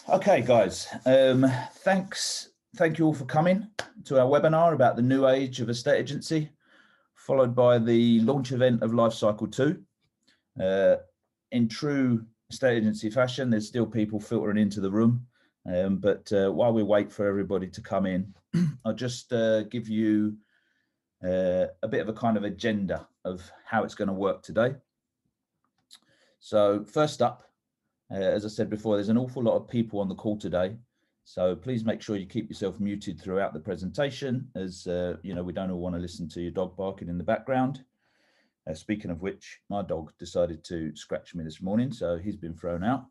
Okay, guys, thank you all for coming to our webinar about the new age of estate agency, followed by the launch event of Lifecycle 2. In true estate agency fashion, there's still people filtering into the room, but while we wait for everybody to come in, I'll just give you a bit of a kind of agenda of how it's going to work today. So first up, as I said before, there's an awful lot of people on the call today, so please make sure you keep yourself muted throughout the presentation, as you know, we don't all want to listen to your dog barking in the background. Speaking of which, my dog decided to scratch me this morning, so he's been thrown out.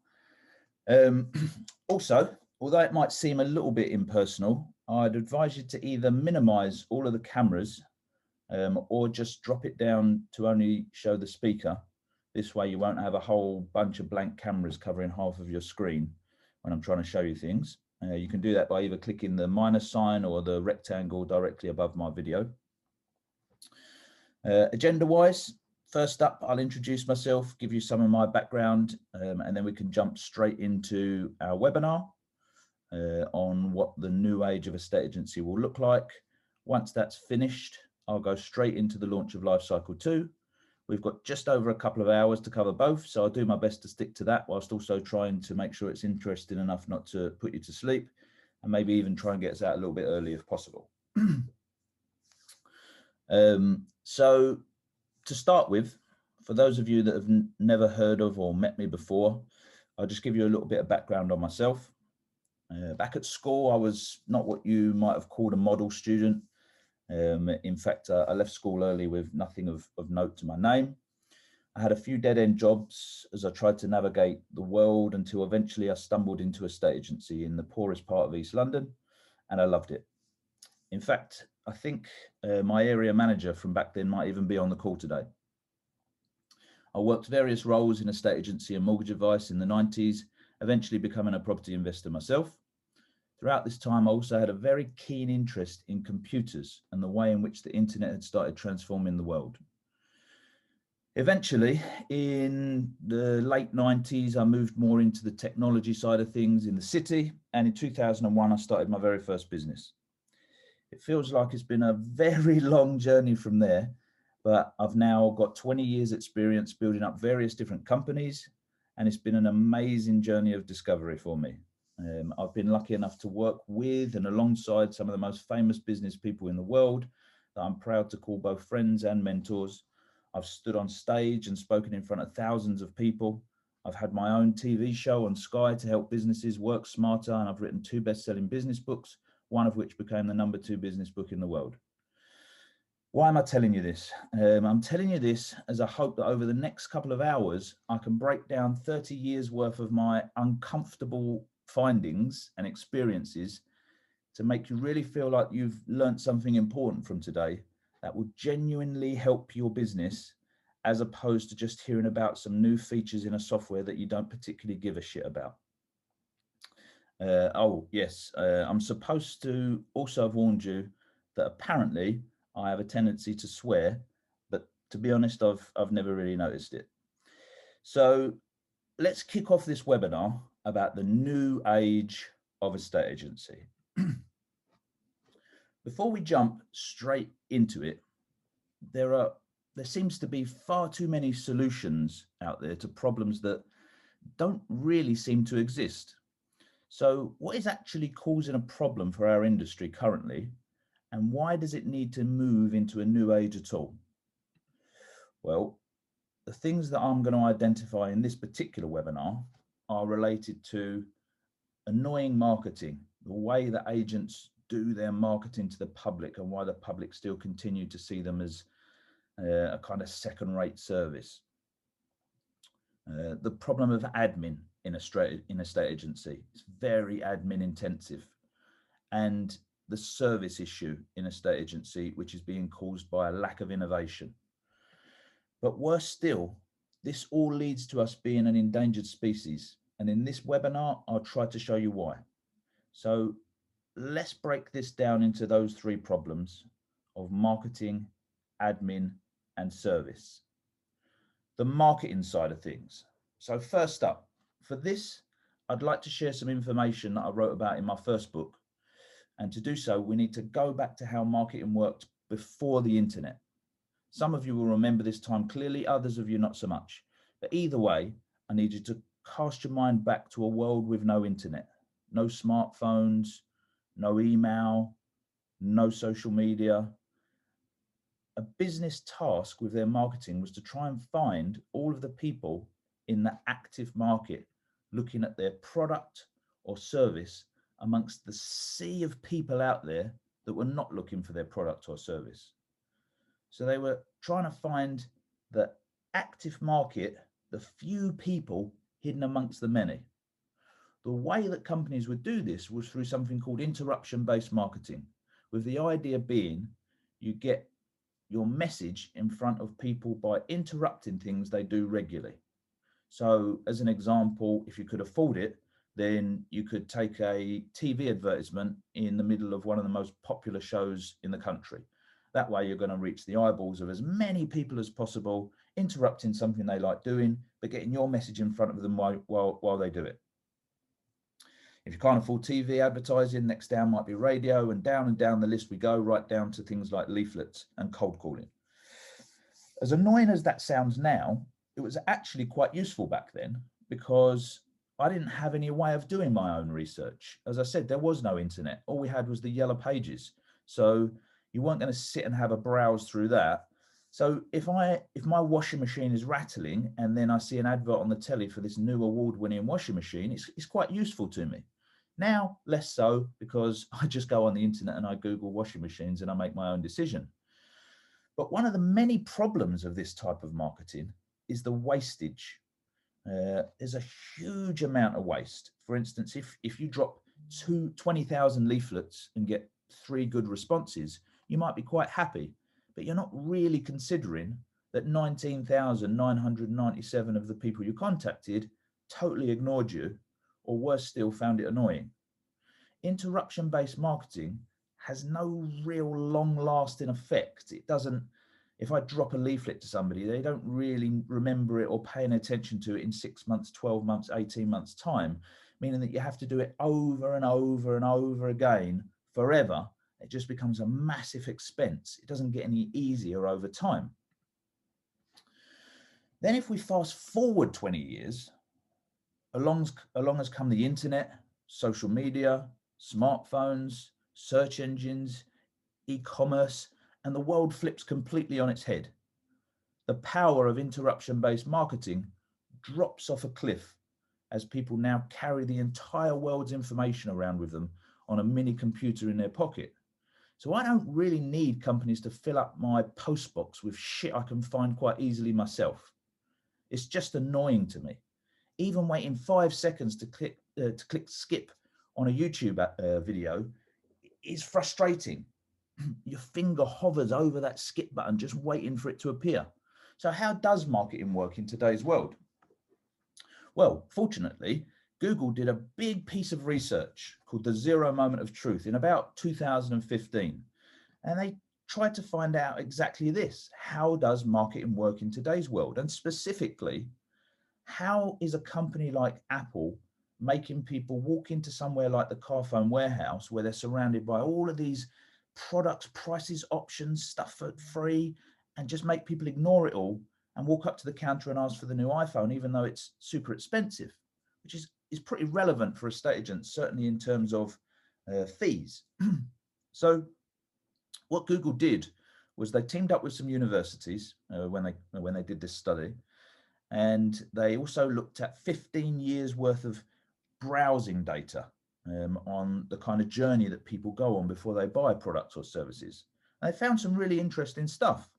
Also, although it might seem a little bit impersonal, I'd advise you to either minimize all of the cameras or just drop it down to only show the speaker. This way you won't have a whole bunch of blank cameras covering half of your screen when I'm trying to show you things. You can do that by either clicking the minus sign or the rectangle directly above my video. Agenda-wise, first up, I'll introduce myself, give you some of my background, and then we can jump straight into our webinar on what the new age of estate agency will look like. Once that's finished, I'll go straight into the launch of Lifecycle 2. We've got just over a couple of hours to cover both, so I'll do my best to stick to that whilst also trying to make sure it's interesting enough not to put you to sleep, and maybe even try and get us out a little bit early if possible. So to start with, for those of you that have never heard of or met me before, I'll just give you a little bit of background on myself. Back at school, I was not what you might have called a model student. In fact, I left school early with nothing of note to my name. I had a few dead-end jobs as I tried to navigate the world until eventually I stumbled into a estate agency in the poorest part of East London, and I loved it. In fact, I think my area manager from back then might even be on the call today. I worked various roles in estate agency and mortgage advice in the 90s, eventually becoming a property investor myself. Throughout this time, I also had a very keen interest in computers and the way in which the internet had started transforming the world. Eventually, in the late 90s, I moved more into the technology side of things in the city, and in 2001, I started my very first business. It feels like it's been a very long journey from there, but I've now got 20 years experience building up various different companies, and it's been an amazing journey of discovery for me. I've been lucky enough to work with and alongside some of the most famous business people in the world that I'm proud to call both friends and mentors. I've stood on stage and spoken in front of thousands of people. I've had my own TV show on Sky to help businesses work smarter, and I've written 2 best-selling business books, one of which became the #2 business book in the world. Why am I telling you this? I'm telling you this as I hope that over the next couple of hours, I can break down 30 years worth of my uncomfortable findings and experiences to make you really feel like you've learned something important from today that will genuinely help your business, as opposed to just hearing about some new features in a software that you don't particularly give a shit about. Oh yes, I'm supposed to also have warned you that apparently I have a tendency to swear, but to be honest, I've never really noticed it. So let's kick off this webinar about the new age of estate agency. Before we jump straight into it, there seems to be far too many solutions out there to problems that don't really seem to exist. So what is actually causing a problem for our industry currently, and why does it need to move into a new age at all? Well, the things that I'm going to identify in this particular webinar are related to annoying marketing, the way that agents do their marketing to the public, and why the public still continue to see them as a kind of second-rate service. The problem of admin in estate agency, it's very admin intensive, and the service issue in estate agency, which is being caused by a lack of innovation. But worse still, this all leads to us being an endangered species. And in this webinar, I'll try to show you why. So let's break this down into those 3 problems of marketing, admin, and service. The marketing side of things. So first up, for this, I'd like to share some information that I wrote about in my first book. And to do so, we need to go back to how marketing worked before the internet. Some of you will remember this time clearly, others of you not so much. But either way, I need you to cast your mind back to a world with no internet, no smartphones, no email, no social media. A business task with their marketing was to try and find all of the people in the active market looking at their product or service amongst the sea of people out there that were not looking for their product or service. So they were trying to find the active market, the few people hidden amongst the many. The way that companies would do this was through something called interruption-based marketing, with the idea being you get your message in front of people by interrupting things they do regularly. So as an example, if you could afford it, then you could take a TV advertisement in the middle of one of the most popular shows in the country. That way you're going to reach the eyeballs of as many people as possible, interrupting something they like doing, but getting your message in front of them while they do it. If you can't afford TV advertising, next down might be radio, and down the list we go, right down to things like leaflets and cold calling. As annoying as that sounds now, it was actually quite useful back then because I didn't have any way of doing my own research. As I said, there was no internet. All we had was the yellow pages. So you weren't going to sit and have a browse through that. So if my washing machine is rattling and then I see an advert on the telly for this new award-winning washing machine, it's quite useful to me. Now, less so, because I just go on the internet and I Google washing machines and I make my own decision. But one of the many problems of this type of marketing is the wastage. There's a huge amount of waste. For instance, if you drop 20,000 leaflets and get 3 good responses, you might be quite happy, but you're not really considering that 19,997 of the people you contacted totally ignored you, or worse still, found it annoying. Interruption-based marketing has no real long-lasting effect. It doesn't, if I drop a leaflet to somebody, they don't really remember it or pay any attention to it in 6 months, 12 months, 18 months time, meaning that you have to do it over and over and over again forever. It just becomes a massive expense. It doesn't get any easier over time. Then if we fast forward 20 years, along has come the internet, social media, smartphones, search engines, e-commerce, and the world flips completely on its head. The power of interruption-based marketing drops off a cliff as people now carry the entire world's information around with them on a mini computer in their pocket. So I don't really need companies to fill up my postbox with shit I can find quite easily myself. It's just annoying to me. Even waiting 5 seconds to click skip on a YouTube video is frustrating. Your finger hovers over that skip button, just waiting for it to appear. So how does marketing work in today's world? Well, fortunately, Google did a big piece of research called the 0 Moment of Truth in about 2015. And they tried to find out exactly this. How does marketing work in today's world? And specifically, how is a company like Apple making people walk into somewhere like the Carphone warehouse where they're surrounded by all of these products, prices, options, stuff for free, and just make people ignore it all and walk up to the counter and ask for the new iPhone, even though it's super expensive, which is pretty relevant for estate agents, certainly in terms of fees. So what Google did was they teamed up with some universities when they did this study, and they also looked at 15 years worth of browsing data on the kind of journey that people go on before they buy products or services. And they found some really interesting stuff.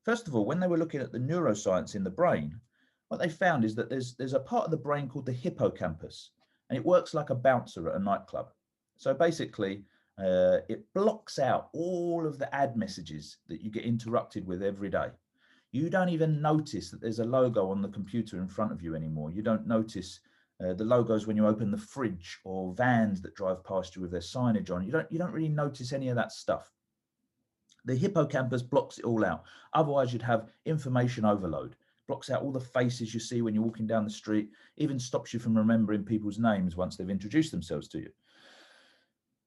First of all, when they were looking at the neuroscience in the brain, what they found is that there's a part of the brain called the hippocampus, and it works like a bouncer at a nightclub. So basically, it blocks out all of the ad messages that you get interrupted with every day. You don't even notice that there's a logo on the computer in front of you anymore. You don't notice the logos when you open the fridge, or vans that drive past you with their signage on. You don't really notice any of that stuff. The hippocampus blocks it all out. Otherwise, you'd have information overload. blocks out all the faces you see when you're walking down the street, even stops you from remembering people's names once they've introduced themselves to you.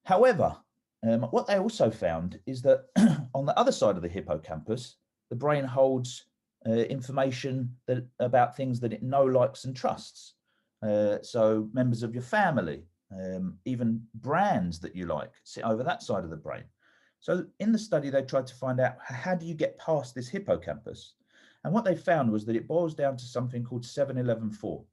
However, what they also found is that on the other side of the hippocampus, the brain holds information about things that it knows, likes, and trusts. So members of your family, even brands that you like, sit over that side of the brain. So in the study, they tried to find out, how do you get past this hippocampus? And what they found was that it boils down to something called 7-11-4.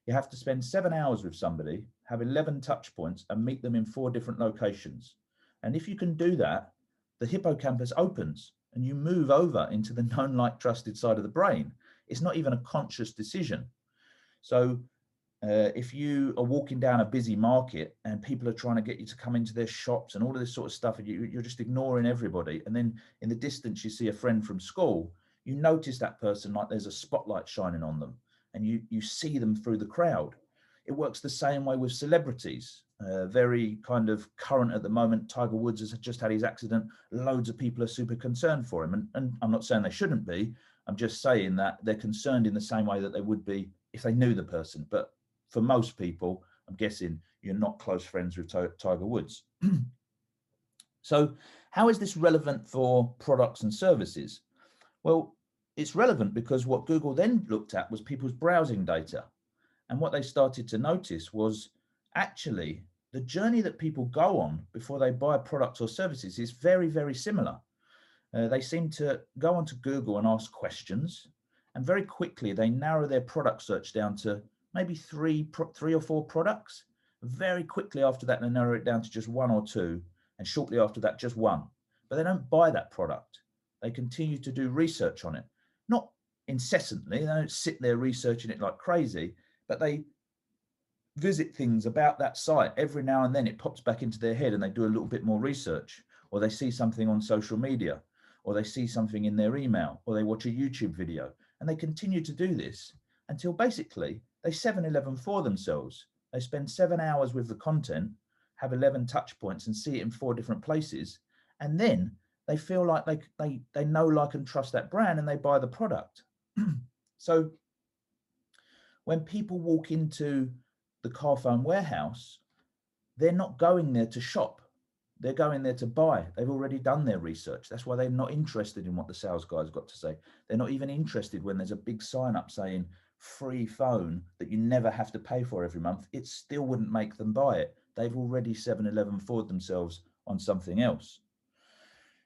You have to spend 7 hours with somebody, have 11 touch points, and meet them in 4 different locations. And if you can do that, the hippocampus opens and you move over into the known, like, trusted side of the brain. It's not even a conscious decision. So if you are walking down a busy market and people are trying to get you to come into their shops and all of this sort of stuff, and you're just ignoring everybody, and then in the distance you see a friend from school, you notice that person like there's a spotlight shining on them, and you see them through the crowd. It works the same way with celebrities. Very kind of current at the moment, Tiger Woods has just had his accident. Loads of people are super concerned for him. And I'm not saying they shouldn't be. I'm just saying that they're concerned in the same way that they would be if they knew the person. But for most people, I'm guessing you're not close friends with Tiger Woods. So how is this relevant for products and services? Well, it's relevant because what Google then looked at was people's browsing data. And what they started to notice was actually the journey that people go on before they buy products or services is very, very similar. They seem to go onto Google and ask questions, and very quickly they narrow their product search down to maybe three or four products. Very quickly after that, they narrow it down to just 1 or 2, and shortly after that, just 1. But they don't buy that product. They continue to do research on it, not incessantly. They don't sit there researching it like crazy, but they visit things about that site every now and then. It pops back into their head and they do a little bit more research, or they see something on social media, or they see something in their email, or they watch a YouTube video, and they continue to do this until basically they 7-11 for themselves. They spend 7 hours with the content, have 11 touch points, and see it in 4 different places, and then they feel like they know, like, and trust that brand, and they buy the product. So when people walk into the car phone warehouse, they're not going there to shop. They're going there to buy. They've already done their research. That's why they're not interested in what the sales guy's got to say. They're not even interested when there's a big sign up saying free phone that you never have to pay for every month. It still wouldn't make them buy it. They've already 7-11 forward themselves on something else.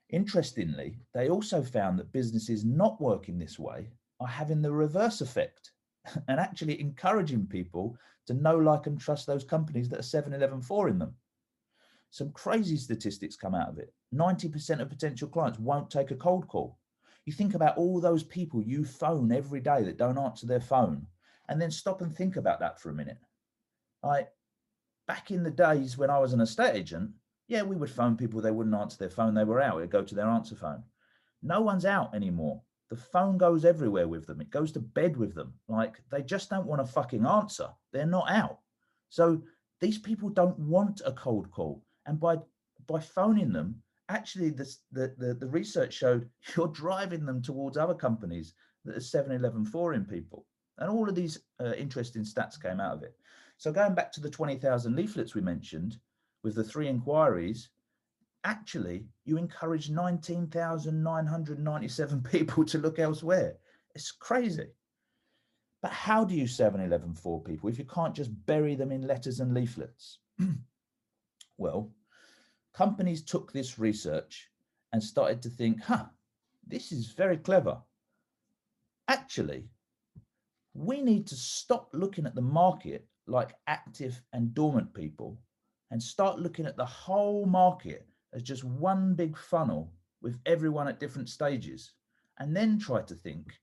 Interestingly, they also found that businesses not working this way are having the reverse effect and actually encouraging people to know, like, and trust those companies that are 7-11 for in them. Some crazy statistics come out of it. 90% of potential clients won't take a cold call. You think about all those people you phone every day that don't answer their phone, and then stop and think about that for a minute. Like, back in the days when I was an estate agent, yeah, we would phone people, they wouldn't answer their phone, they were out, it'd go to their answer phone. No one's out anymore. The phone goes everywhere with them. It goes to bed with them. Like, they just don't want to fucking answer. They're not out. So these people don't want a cold call. And by phoning them, actually the research showed you're driving them towards other companies that are 7-11 for in people. And all of these interesting stats came out of it. So going back to the 20,000 leaflets we mentioned with the 3 inquiries, actually, you encourage 19,997 people to look elsewhere. It's crazy. But how do you 7-11 for people if you can't just bury them in letters and leaflets? Well, companies took this research and started to think, this is very clever. Actually, we need to stop looking at the market like active and dormant people and start looking at the whole market as just one big funnel with everyone at different stages, and then try to think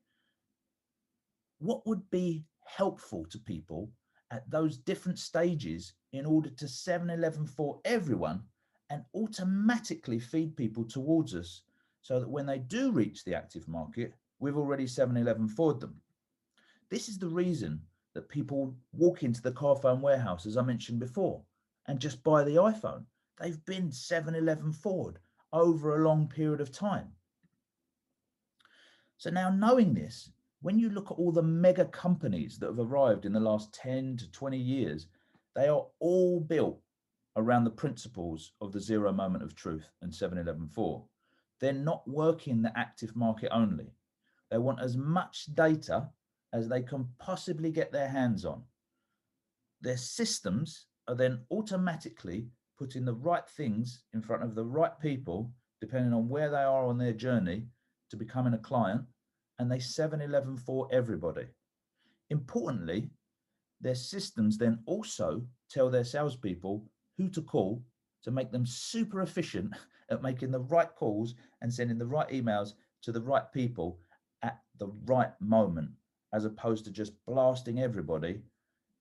what would be helpful to people at those different stages in order to 7-11 for everyone and automatically feed people towards us so that when they do reach the active market, we've already 7-11 forward them. This is the reason that people walk into the car phone warehouse, as I mentioned before, and just buy the iPhone. They've been 7-11 forward over a long period of time. So now, knowing this, when you look at all the mega companies that have arrived in the last 10 to 20 years, they are all built around the principles of the zero moment of truth and 7-11-4. They're not working the active market only. They want as much data as they can possibly get their hands on. Their systems are then automatically putting the right things in front of the right people, depending on where they are on their journey to becoming a client, and they 7-11-4 everybody. Importantly, their systems then also tell their salespeople who to call to make them super efficient at making the right calls and sending the right emails to the right people at the right moment, as opposed to just blasting everybody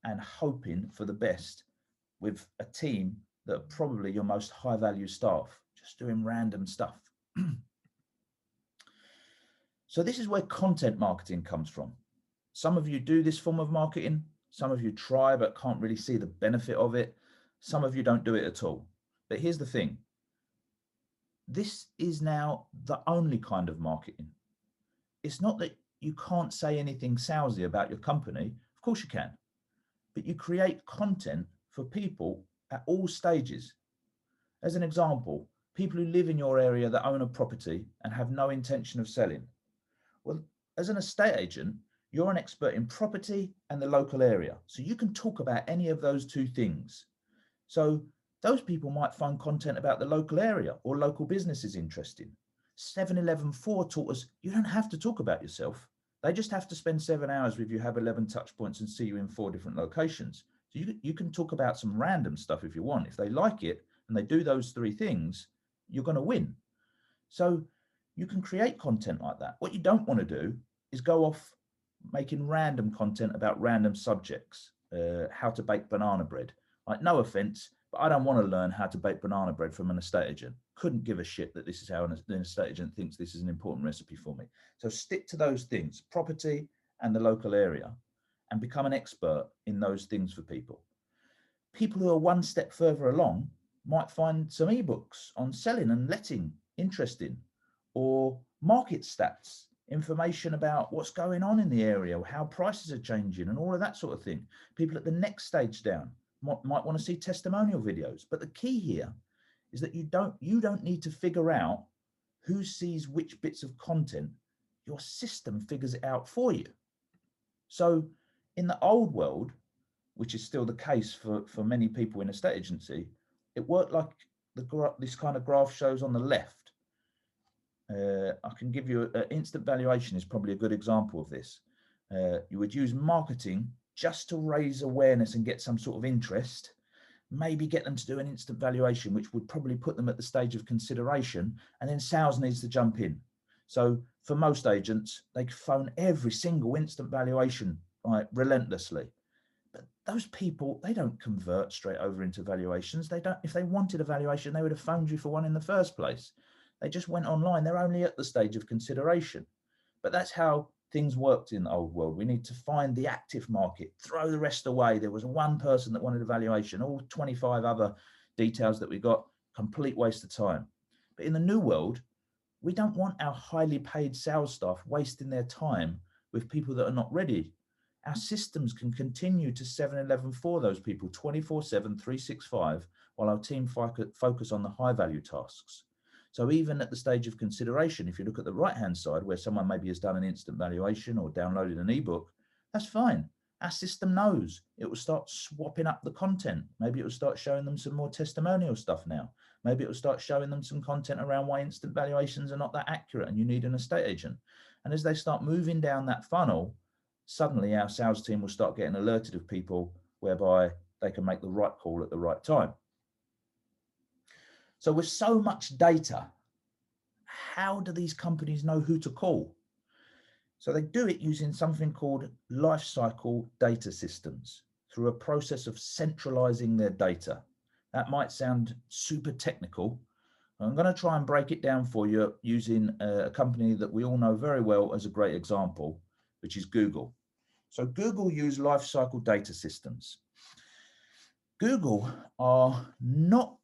and hoping for the best with a team that are probably your most high value staff, just doing random stuff. So this is where content marketing comes from. Some of you do this form of marketing. Some of you try but can't really see the benefit of it. Some of you don't do it at all. But here's the thing. This is now the only kind of marketing. It's not that you can't say anything salesy about your company. Of course you can. But you create content for people at all stages. As an example, people who live in your area that own a property and have no intention of selling. Well, as an estate agent, you're an expert in property and the local area. So you can talk about any of those two things. So those people might find content about the local area or local businesses interesting. 7-11-4 taught us you don't have to talk about yourself. They just have to spend 7 hours with you, have 11 touch points and see you in 4 different locations. So you can talk about some random stuff if you want. If they like it and they do those 3 things, you're going to win. So you can create content like that. What you don't want to do is go off making random content about random subjects, how to bake banana bread. Like, no offense, but I don't want to learn how to bake banana bread from an estate agent. Couldn't give a shit that this is how an estate agent thinks this is an important recipe for me. So stick to those things, property and the local area, and become an expert in those things for people. People who are one step further along might find some ebooks on selling and letting interesting, or market stats, information about what's going on in the area, how prices are changing and all of that sort of thing. People at the next stage down might want to see testimonial videos. But the key here is that you don't need to figure out who sees which bits of content. Your system figures it out for you. So in the old world, which is still the case for many people in estate agency, it worked like this kind of graph shows on the left. I can give you an instant valuation is probably a good example of this. You would use marketing just to raise awareness and get some sort of interest, maybe get them to do an instant valuation, which would probably put them at the stage of consideration, and then sales needs to jump in. So for most agents, they phone every single instant valuation, like, relentlessly. But those people, they don't convert straight over into valuations. They don't. If they wanted a valuation, they would have phoned you for one in the first place. They just went online. They're only at the stage of consideration. But that's how things worked in the old world. We need to find the active market, throw the rest away. There was one person that wanted a valuation, all 25 other details that we got, complete waste of time. But in the new world, we don't want our highly paid sales staff wasting their time with people that are not ready. Our systems can continue to 7-11-4 those people 24/7, 365, while our team focus on the high value tasks. So even at the stage of consideration, if you look at the right-hand side where someone maybe has done an instant valuation or downloaded an ebook, that's fine. Our system knows. It will start swapping up the content. Maybe it will start showing them some more testimonial stuff now. Maybe it will start showing them some content around why instant valuations are not that accurate and you need an estate agent. And as they start moving down that funnel, suddenly our sales team will start getting alerted of people whereby they can make the right call at the right time. So with so much data, how do these companies know who to call? So they do it using something called Lifecycle data systems through a process of centralizing their data. That might sound super technical. I'm going to try and break it down for you using a company that we all know very well as a great example, which is Google. So Google use Lifecycle data systems. Google are not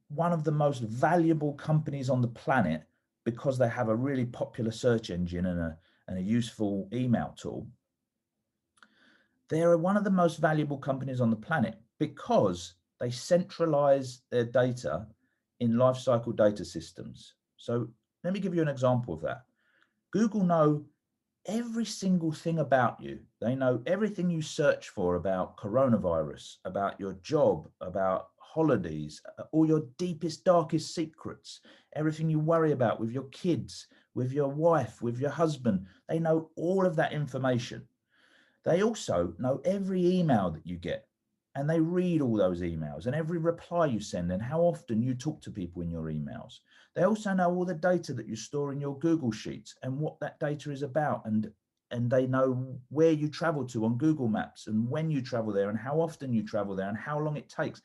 one of the most valuable companies on the planet because they have a really popular search engine and a useful email tool, they're one of the most valuable companies on the planet because they centralize their data in lifecycle data systems. So let me give you an example of that. Google know every single thing about you. They know everything you search for about coronavirus, about your job, about holidays, all your deepest, darkest secrets, everything you worry about with your kids, with your wife, with your husband. They know all of that information. They also know every email that you get, and they read all those emails and every reply you send and how often you talk to people in your emails. They also know all the data that you store in your Google Sheets and what that data is about, and they know where you travel to on Google Maps and when you travel there and how often you travel there and how long it takes.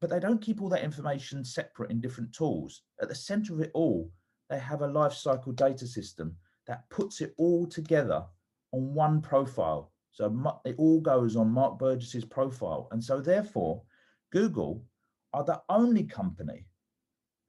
But they don't keep all that information separate in different tools. At the center of it all, they have a life cycle data system that puts it all together on one profile. So it all goes on Mark Burgess's profile. And so therefore, Google are the only company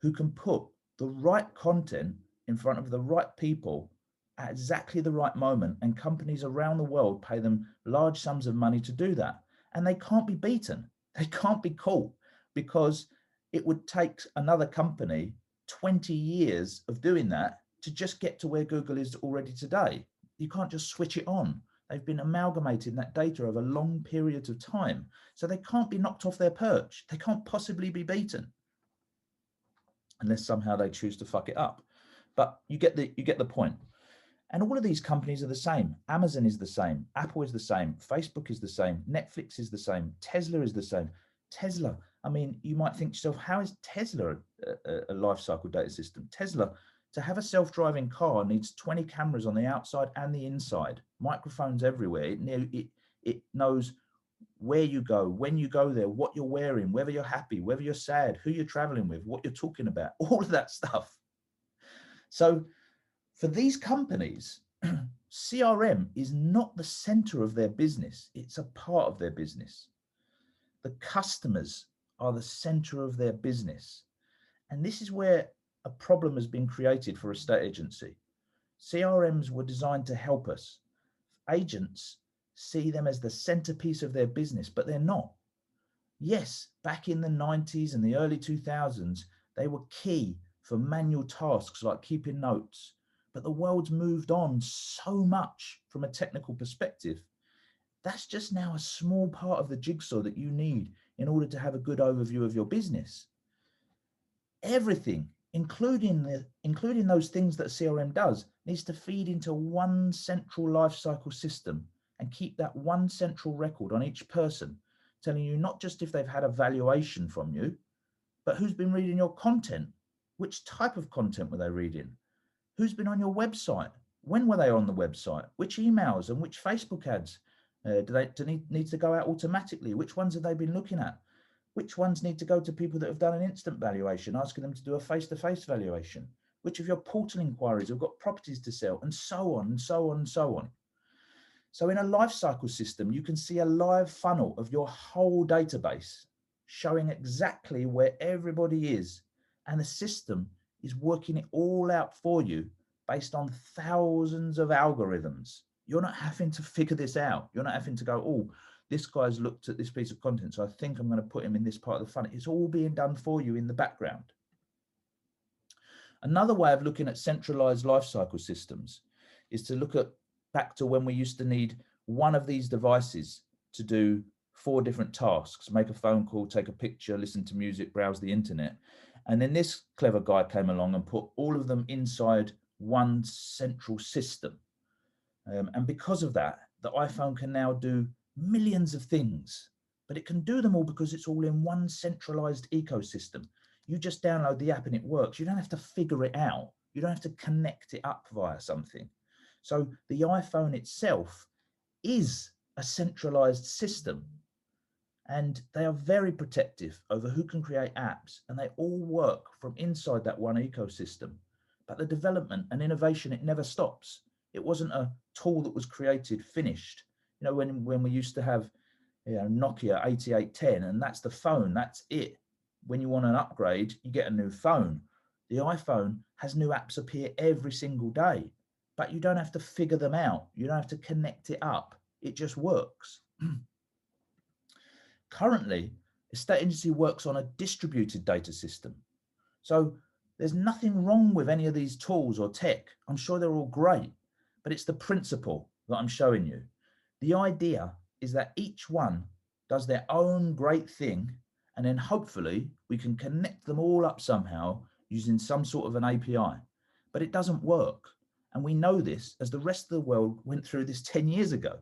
who can put the right content in front of the right people at exactly the right moment. And companies around the world pay them large sums of money to do that. And they can't be beaten. They can't be caught, because it would take another company 20 years of doing that to just get to where Google is already today. You can't just switch it on. They've been amalgamating that data over long periods of time. So they can't be knocked off their perch. They can't possibly be beaten unless somehow they choose to fuck it up. But you get the point. And all of these companies are the same. Amazon is the same. Apple is the same. Facebook is the same. Netflix is the same. Tesla is the same. Tesla, I mean, you might think to yourself, how is Tesla a life cycle data system? Tesla, to have a self-driving car, needs 20 cameras on the outside and the inside, microphones everywhere. It knows where you go, when you go there, what you're wearing, whether you're happy, whether you're sad, who you're traveling with, what you're talking about, all of that stuff. So for these companies, CRM is not the center of their business. It's a part of their business. The customers are the center of their business. And this is where a problem has been created for a state agency. CRMs were designed to help us. Agents see them as the centerpiece of their business, but they're not. Yes, back in the 90s and the early 2000s, they were key for manual tasks like keeping notes. But the world's moved on so much from a technical perspective. That's just now a small part of the jigsaw that you need in order to have a good overview of your business. Everything, including those things that CRM does, needs to feed into one central life cycle system and keep that one central record on each person, telling you not just if they've had a valuation from you, but who's been reading your content, which type of content were they reading, who's been on your website, when were they on the website, which emails and which Facebook ads do they need to go out automatically, which ones have they been looking at, which ones need to go to people that have done an instant valuation, asking them to do a face-to-face valuation, which of your portal inquiries have got properties to sell, and so on and so on and so on. So in a life cycle system, you can see a live funnel of your whole database showing exactly where everybody is, and the system is working it all out for you based on thousands of algorithms. You're not having to figure this out. You're not having to go, oh, this guy's looked at this piece of content, so I think I'm going to put him in this part of the funnel. It's all being done for you in the background. Another way of looking at centralized life cycle systems is to look at back to when we used to need one of these devices to do 4 different tasks: make a phone call, take a picture, listen to music, browse the internet. And then this clever guy came along and put all of them inside one central system. And because of that, the iPhone can now do millions of things, but it can do them all because it's all in one centralized ecosystem. You just download the app and it works. You don't have to figure it out. You don't have to connect it up via something. So the iPhone itself is a centralized system, and they are very protective over who can create apps, and they all work from inside that one ecosystem. But the development and innovation, it never stops. It wasn't a tool that was created, finished. You know, when we used to have, Nokia 8810, and that's the phone, that's it. When you want an upgrade, you get a new phone. The iPhone has new apps appear every single day. but you don't have to figure them out. You don't have to connect it up. It just works. Currently, estate agency works on a distributed data system. So there's nothing wrong with any of these tools or tech. I'm sure they're all great, but it's the principle that I'm showing you. The idea is that each one does their own great thing, and then hopefully we can connect them all up somehow using some sort of an API. But it doesn't work. And we know this as the rest of the world went through this 10 years ago.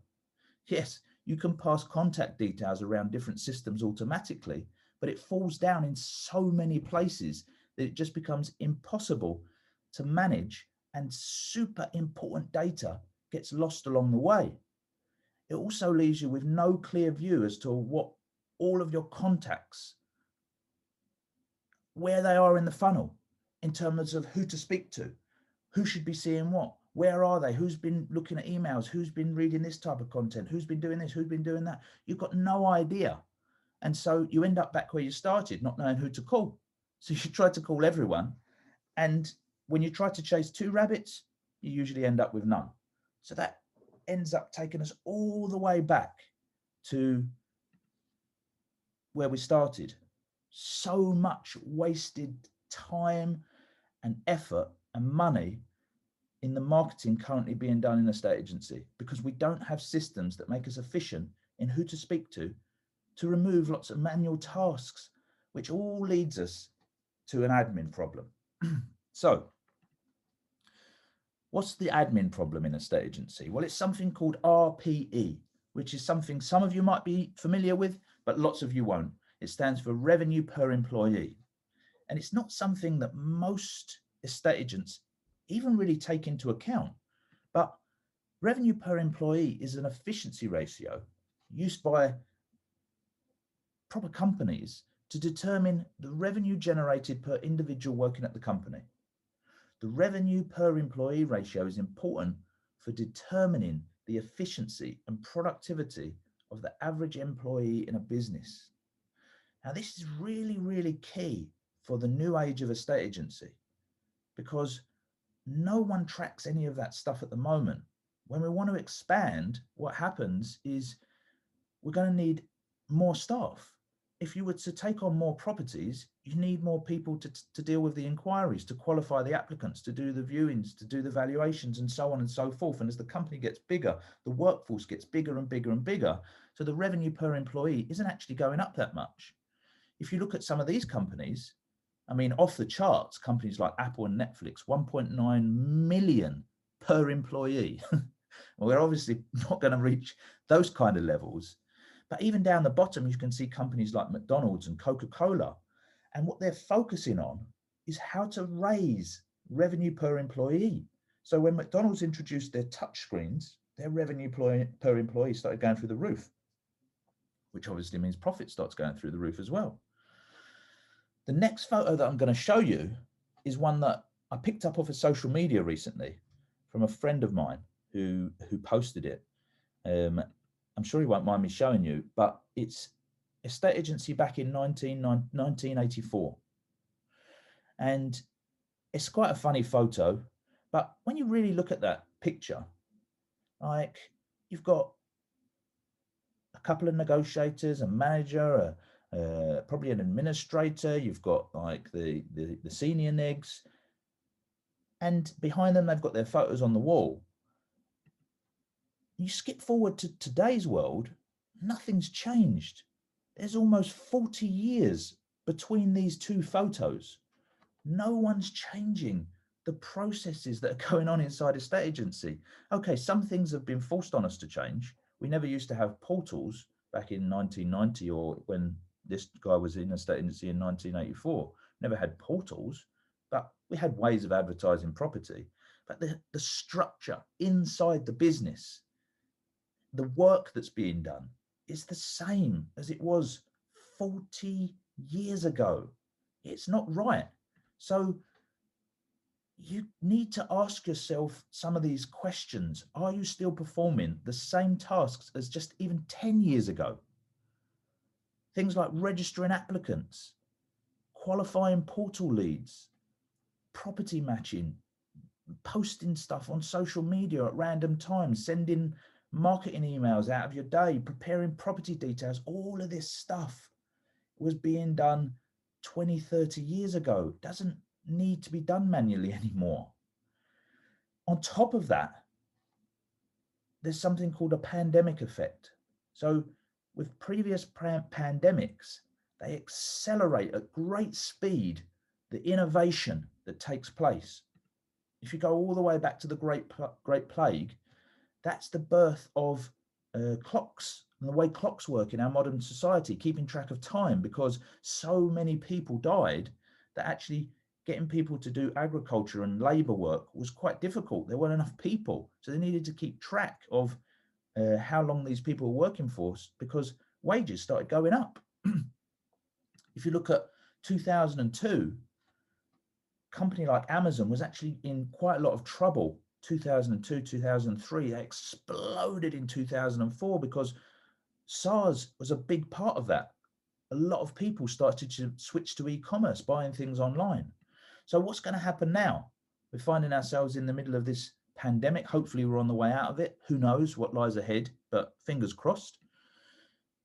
Yes, you can pass contact details around different systems automatically, but it falls down in so many places that it just becomes impossible to manage, and super important data gets lost along the way. It also leaves you with no clear view as to what all of your contacts, where they are in the funnel in terms of who to speak to, who should be seeing what, where are they, who's been looking at emails, who's been reading this type of content, who's been doing this, who's been doing that. You've got no idea. And so you end up back where you started, not knowing who to call. So you try to call everyone. And when you try to chase two rabbits, you usually end up with none. So that ends up taking us all the way back to where we started. So much wasted time and effort and money in the marketing currently being done in a estate agency, because we don't have systems that make us efficient in who to speak to remove lots of manual tasks, which all leads us to an admin problem. So what's the admin problem in a estate agency? Well, it's something called RPE, which is something some of you might be familiar with, but lots of you won't. It stands for revenue per employee. And it's not something that most estate agents even really take into account. But revenue per employee is an efficiency ratio used by proper companies to determine the revenue generated per individual working at the company. The revenue per employee ratio is important for determining the efficiency and productivity of the average employee in a business. Now, this is really, really key for the new age of estate agency, because no one tracks any of that stuff at the moment. When we want to expand, what happens is we're going to need more staff. If you were to take on more properties, you need more people to deal with the inquiries, to qualify the applicants, to do the viewings, to do the valuations, and so on and so forth. And as the company gets bigger, the workforce gets bigger and bigger and bigger. So the revenue per employee isn't actually going up that much. If you look at some of these companies, I mean, off the charts, companies like Apple and Netflix, 1.9 million per employee. Well, we're obviously not going to reach those kind of levels. But even down the bottom, you can see companies like McDonald's and Coca-Cola. And what they're focusing on is how to raise revenue per employee. So when McDonald's introduced their touch screens, their revenue per employee started going through the roof, which obviously means profit starts going through the roof as well. The next photo that I'm going to show you is one that I picked up off of social media recently from a friend of mine who posted it. I'm sure he won't mind me showing you, but it's estate agency back in 1984. And it's quite a funny photo, but when you really look at that picture, like, you've got a couple of negotiators, a manager, probably an administrator, you've got like the senior negs, and behind them they've got their photos on the wall. You skip forward to today's world, nothing's changed. There's almost 40 years between these two photos. No one's changing the processes that are going on inside a estate agency. Okay, some things have been forced on us to change. We never used to have portals back in 1990, or when this guy was in a estate agency in 1984. Never had portals, but we had ways of advertising property. But the structure inside the business, the work that's being done, is the same as it was 40 years ago. It's not right. So you need to ask yourself some of these questions. Are you still performing the same tasks as just even 10 years ago? Things like registering applicants, qualifying portal leads, property matching, posting stuff on social media at random times, sending marketing emails out of your day, preparing property details, all of this stuff was being done 20, 30 years ago. It doesn't need to be done manually anymore. On top of that, there's something called a pandemic effect. So with previous pandemics, they accelerate at great speed the innovation that takes place. If you go all the way back to the Great Plague, that's the birth of clocks and the way clocks work in our modern society, keeping track of time, because so many people died that actually getting people to do agriculture and labor work was quite difficult. There weren't enough people. So they needed to keep track of how long these people were working for, because wages started going up. If you look at 2002, a company like Amazon was actually in quite a lot of trouble. 2002, 2003, they exploded in 2004 because SARS was a big part of that. A lot of people started to switch to e-commerce, buying things online. So what's going to happen now? We're finding ourselves in the middle of this pandemic. Hopefully we're on the way out of it. Who knows what lies ahead, but fingers crossed.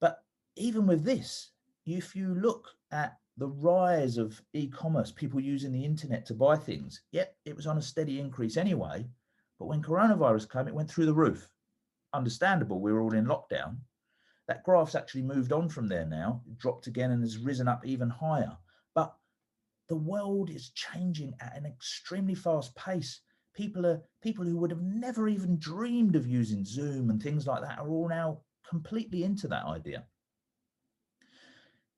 But even with this, if you look at the rise of e-commerce, people using the internet to buy things, yep, it was on a steady increase anyway. But when coronavirus came, it went through the roof. Understandable, we were all in lockdown. That graph's actually moved on from there now, it dropped again and has risen up even higher. But the world is changing at an extremely fast pace. People who would have never even dreamed of using Zoom and things like that are all now completely into that idea.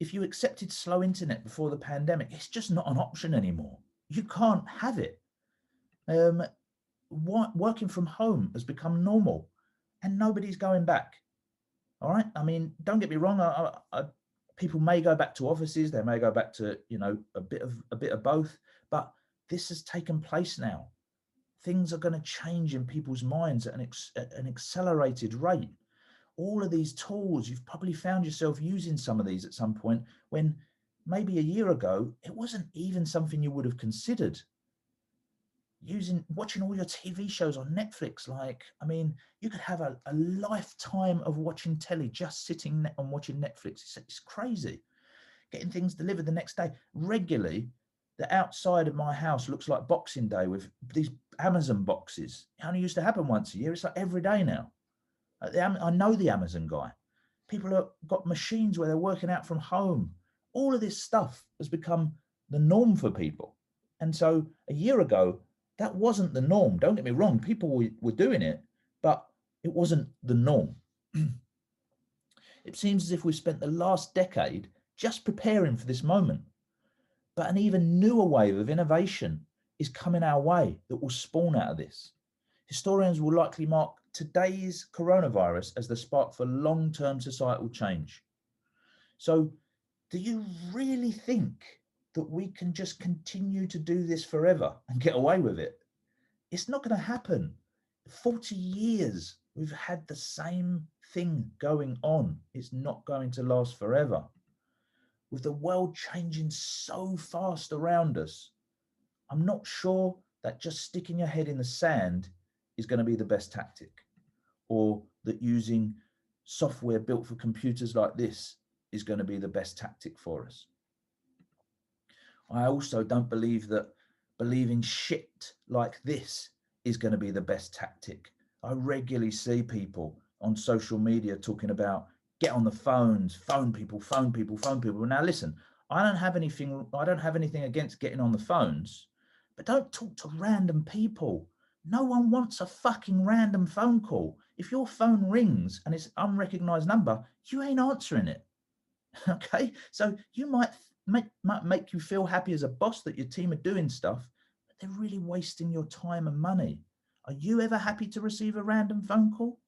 If you accepted slow internet before the pandemic, it's just not an option anymore. You can't have it. Working from home has become normal and nobody's going back. All right. I mean, don't get me wrong. People may go back to offices. They may go back to, a bit of both. But this has taken place now. Things are going to change in people's minds at an accelerated rate. All of these tools, you've probably found yourself using some of these at some point when maybe a year ago, it wasn't even something you would have considered. Watching all your TV shows on Netflix, you could have a lifetime of watching telly, just sitting and watching Netflix. It's crazy. Getting things delivered the next day. Regularly, the outside of my house looks like Boxing Day with these Amazon boxes. It only used to happen once a year. It's like every day now. I know the Amazon guy. People have got machines where they're working out from home. All of this stuff has become the norm for people. And so a year ago, that wasn't the norm. Don't get me wrong. People were doing it, but it wasn't the norm. It seems as if we've spent the last decade just preparing for this moment. But an even newer wave of innovation is coming our way that will spawn out of this. Historians will likely mark today's coronavirus as the spark for long-term societal change. So, do you really think that we can just continue to do this forever and get away with it? It's not going to happen. 40 years we've had the same thing going on. It's not going to last forever. With the world changing so fast around us, I'm not sure that just sticking your head in the sand is going to be the best tactic, or that using software built for computers like this is going to be the best tactic for us. I also don't believe that believing shit like this is going to be the best tactic. I regularly see people on social media talking about get on the phones, phone people, phone people, phone people. Now listen, I don't have anything against getting on the phones, but don't talk to random people. No one wants a fucking random phone call. If your phone rings and it's an unrecognized number, you ain't answering it. Okay, so you might make you feel happy as a boss that your team are doing stuff, but they're really wasting your time and money. Are you ever happy to receive a random phone call?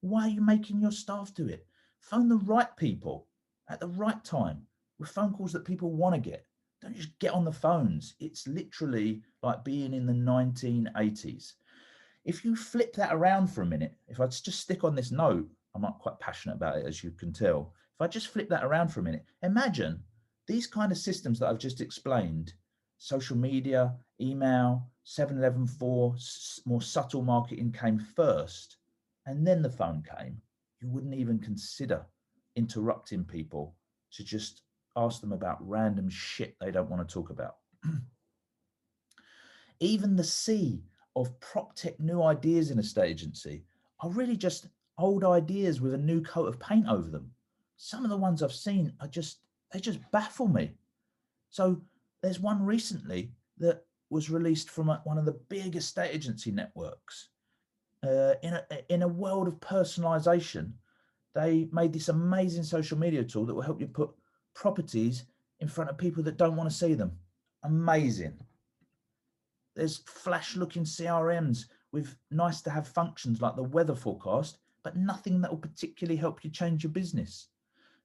Why are you making your staff do it? Phone the right people at the right time with phone calls that people want to get. Don't just get on the phones. It's literally like being in the 1980s. If you flip that around for a minute, if I just stick on this note, I'm not quite passionate about it, as you can tell. If I just flip that around for a minute, imagine these kind of systems that I've just explained social media, email, 711 4, more subtle marketing came first, and then the phone came, you wouldn't even consider interrupting people to just ask them about random shit they don't want to talk about. Even the sea of prop tech new ideas in a state agency are really just old ideas with a new coat of paint over them. Some of the ones I've seen are they just baffle me. So there's one recently that was released from one of the big estate agency networks. In a world of personalization, they made this amazing social media tool that will help you put properties in front of people that don't want to see them. Amazing. There's flash looking CRMs with nice to have functions like the weather forecast, but nothing that will particularly help you change your business.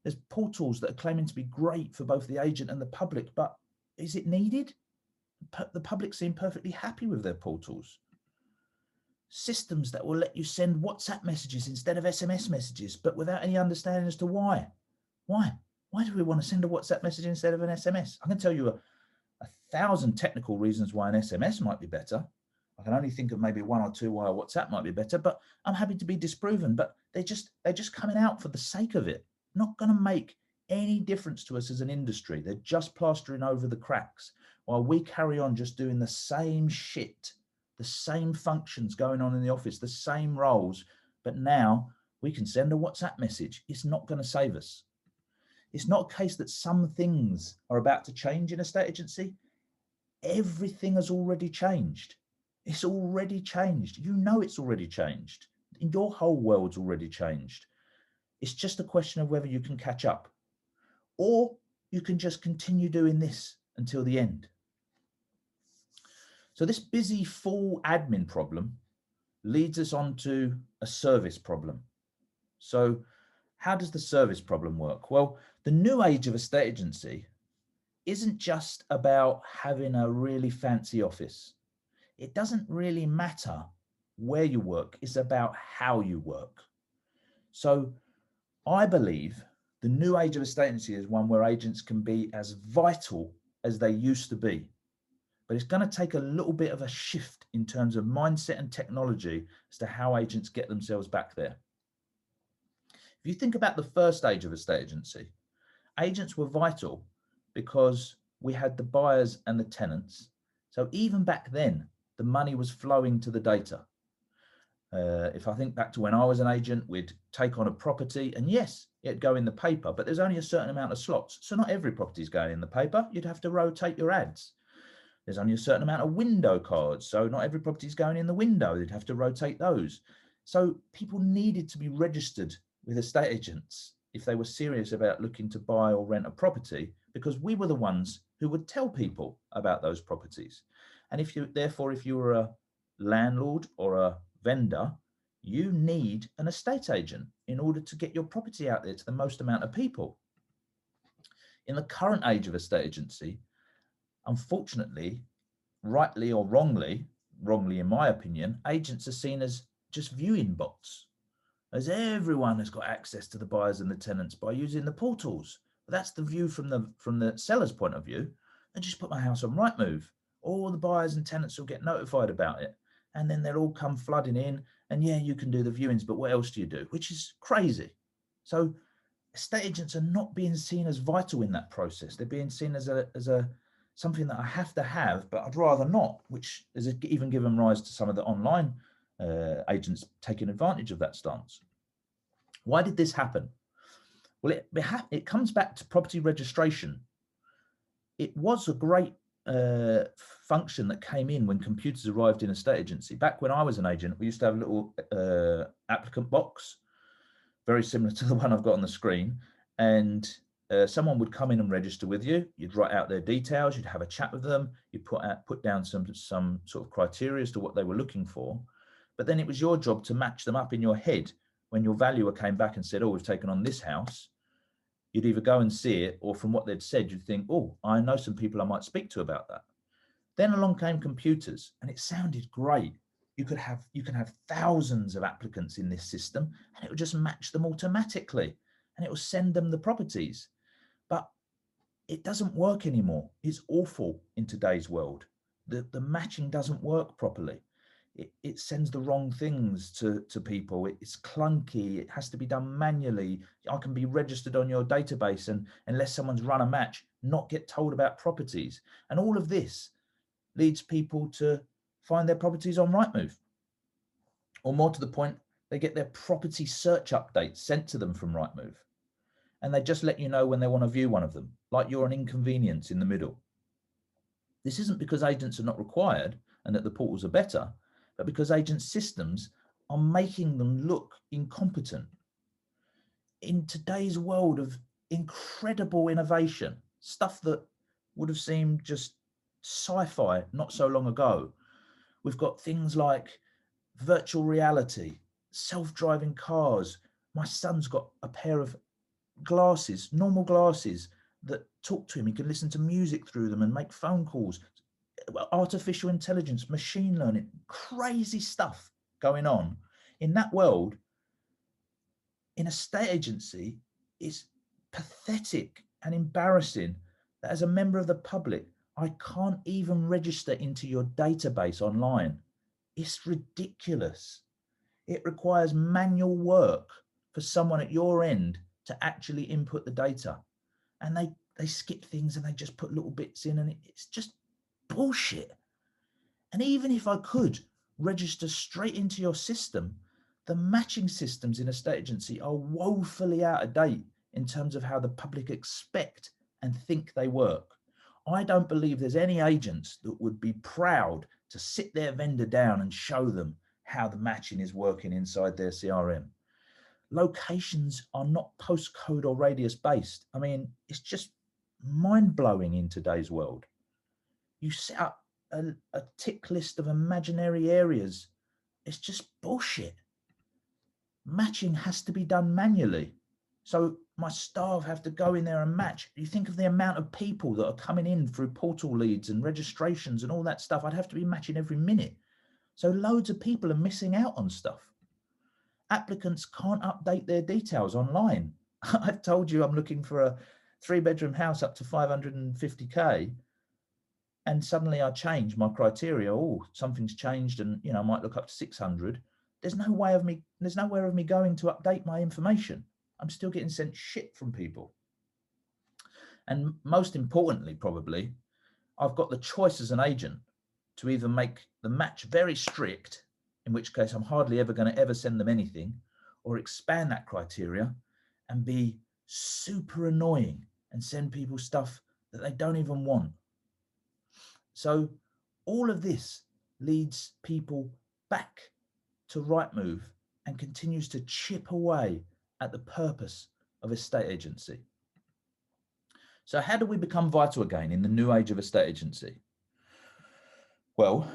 There's portals that are claiming to be great for both the agent and the public, but is it needed? The public seem perfectly happy with their portals. Systems that will let you send WhatsApp messages instead of SMS messages, but without any understanding as to why. Why? Why do we want to send a WhatsApp message instead of an SMS? I can tell you a 1,000 technical reasons why an SMS might be better. I can only think of maybe one or two why a WhatsApp might be better, but I'm happy to be disproven. But they're just coming out for the sake of it. Not going to make any difference to us as an industry. They're just plastering over the cracks while we carry on just doing the same shit, the same functions going on in the office, the same roles. But now we can send a WhatsApp message. It's not going to save us. It's not a case that some things are about to change in a state agency. Everything has already changed. It's already changed. You know it's already changed. Your whole world's already changed. It's just a question of whether you can catch up, or you can just continue doing this until the end. So this busy full admin problem leads us on to a service problem. So how does the service problem work? Well, the new age of a estate agency isn't just about having a really fancy office. It doesn't really matter where you work. It's about how you work. So I believe the new age of estate agency is one where agents can be as vital as they used to be. But it's going to take a little bit of a shift in terms of mindset and technology as to how agents get themselves back there. If you think about the first age of estate agency, agents were vital because we had the buyers and the tenants. So even back then, the money was flowing to the data. If I think back to when I was an agent, we'd take on a property and yes, it'd go in the paper, but there's only a certain amount of slots. So not every property is going in the paper. You'd have to rotate your ads. There's only a certain amount of window cards. So not every property is going in the window. They'd have to rotate those. So people needed to be registered with estate agents if they were serious about looking to buy or rent a property, because we were the ones who would tell people about those properties. And if you were a landlord or a vendor, you need an estate agent in order to get your property out there to the most amount of people. In the current age of estate agency, unfortunately, rightly or wrongly in my opinion, agents are seen as just viewing bots, as everyone has got access to the buyers and the tenants by using the portals. But that's the view from the seller's point of view. I just put my house on Rightmove. All the buyers and tenants will get notified about it. And then they'll all come flooding in. And yeah, you can do the viewings, but what else do you do? Which is crazy. So estate agents are not being seen as vital in that process. They're being seen as a something that I have to have, but I'd rather not, which has even given rise to some of the online agents taking advantage of that stance. Why did this happen? Well, it comes back to property registration. It was a great function that came in when computers arrived in a estate agency. Back when I was an agent, we used to have a little applicant box, very similar to the one I've got on the screen. And someone would come in and register with you. You'd write out their details. You'd have a chat with them. You'd put down some sort of criteria as to what they were looking for. But then it was your job to match them up in your head. When your valuer came back and said, oh, we've taken on this house, you'd either go and see it, or from what they'd said, you'd think, oh, I know some people I might speak to about that. Then along came computers, and it sounded great. You can have thousands of applicants in this system, and it would just match them automatically, and it will send them the properties. But it doesn't work anymore. It's awful in today's world. The matching doesn't work properly. It sends the wrong things to people. It's clunky. It has to be done manually. I can be registered on your database and unless someone's run a match, not get told about properties. And all of this leads people to find their properties on Rightmove. Or more to the point, they get their property search updates sent to them from Rightmove. And they just let you know when they want to view one of them, like you're an inconvenience in the middle. This isn't because agents are not required and that the portals are better, but because agent systems are making them look incompetent. In today's world of incredible innovation, stuff that would have seemed just sci-fi not so long ago, we've got things like virtual reality, self-driving cars. My son's got a pair of glasses, normal glasses, that talk to him. He can listen to music through them and make phone calls. Artificial intelligence, machine learning, crazy stuff going on. In that world, in a state agency, it's pathetic and embarrassing that as a member of the public, I can't even register into your database online. It's ridiculous. It requires manual work for someone at your end to actually input the data. And they skip things and they just put little bits in, and it's just bullshit. And even if I could register straight into your system, the matching systems in a state agency are woefully out of date in terms of how the public expect and think they work. I don't believe there's any agents that would be proud to sit their vendor down and show them how the matching is working inside their CRM. Locations are not postcode or radius based. I mean, it's just mind-blowing in today's world. You set up a tick list of imaginary areas. It's just bullshit. Matching has to be done manually. So my staff have to go in there and match. You think of the amount of people that are coming in through portal leads and registrations and all that stuff. I'd have to be matching every minute. So loads of people are missing out on stuff. Applicants can't update their details online. I've told you I'm looking for a 3-bedroom house up to 550k, and suddenly I change my criteria. Oh, something's changed, and I might look up to 600. There's nowhere of me going to update my information. I'm still getting sent shit from people. And most importantly, probably, I've got the choice as an agent to either make the match very strict, in which case I'm hardly ever going to ever send them anything, or expand that criteria and be super annoying and send people stuff that they don't even want. So all of this leads people back to Rightmove and continues to chip away at the purpose of estate agency. So how do we become vital again in the new age of estate agency? Well,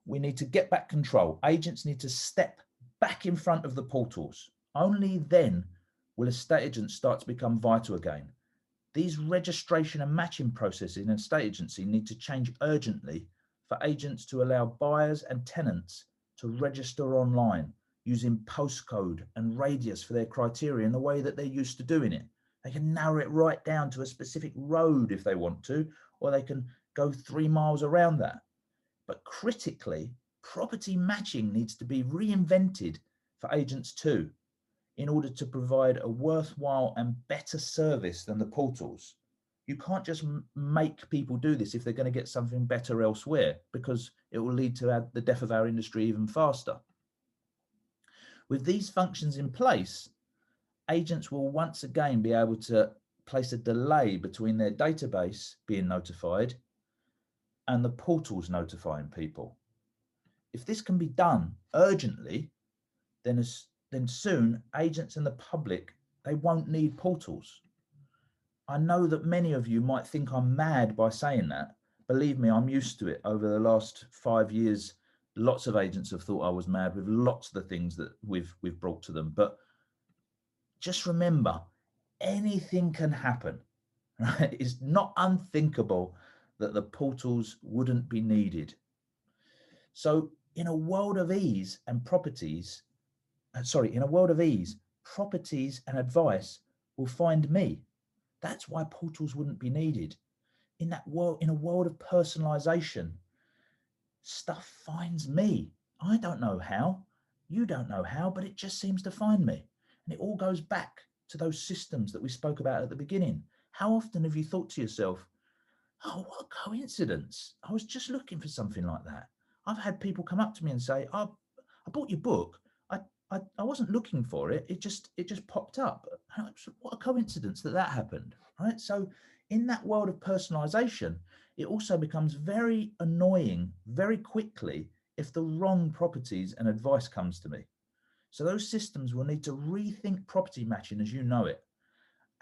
we need to get back control. Agents need to step back in front of the portals. Only then will estate agents start to become vital again. These registration and matching processes in an estate agency need to change urgently for agents to allow buyers and tenants to register online using postcode and radius for their criteria in the way that they're used to doing it. They can narrow it right down to a specific road if they want to, or they can go 3 miles around that. But critically, property matching needs to be reinvented for agents too, in order to provide a worthwhile and better service than the portals. You can't just make people do this if they're going to get something better elsewhere, because it will lead to the death of our industry even faster. With these functions in place, agents will once again be able to place a delay between their database being notified and the portals notifying people. If this can be done urgently, then soon agents and the public, they won't need portals. I know that many of you might think I'm mad by saying that. Believe me, I'm used to it. Over the last 5 years, lots of agents have thought I was mad with lots of the things that we've brought to them. But just remember, anything can happen. Right? It's not unthinkable that the portals wouldn't be needed. So in a world of ease, properties and advice will find me. That's why portals wouldn't be needed. In that world, in a world of personalization, stuff finds me. I don't know how, you don't know how, but it just seems to find me. And it all goes back to those systems that we spoke about at the beginning. How often have you thought to yourself, oh, what a coincidence. I was just looking for something like that. I've had people come up to me and say, oh, I bought your book. I wasn't looking for it. It just popped up. What a coincidence that happened, right? So in that world of personalization, it also becomes very annoying very quickly if the wrong properties and advice comes to me. So those systems will need to rethink property matching as you know it.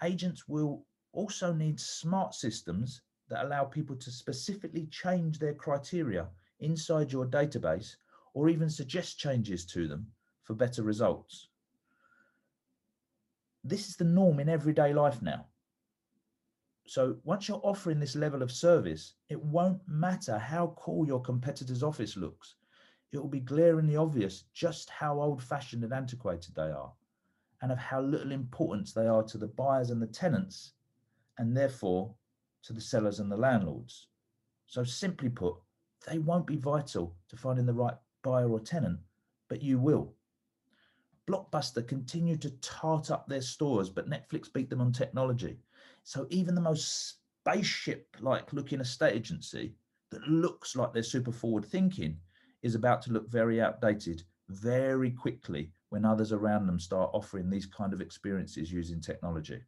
Agents will also need smart systems that allow people to specifically change their criteria inside your database or even suggest changes to them for better results. This is the norm in everyday life now. So once you're offering this level of service, it won't matter how cool your competitor's office looks. It will be glaringly obvious just how old-fashioned and antiquated they are, and of how little importance they are to the buyers and the tenants, and therefore to the sellers and the landlords. So simply put, they won't be vital to finding the right buyer or tenant, but you will. Blockbuster continue to tart up their stores, but Netflix beat them on technology. So even the most spaceship-like looking estate agency that looks like they're super forward thinking is about to look very outdated very quickly when others around them start offering these kind of experiences using technology.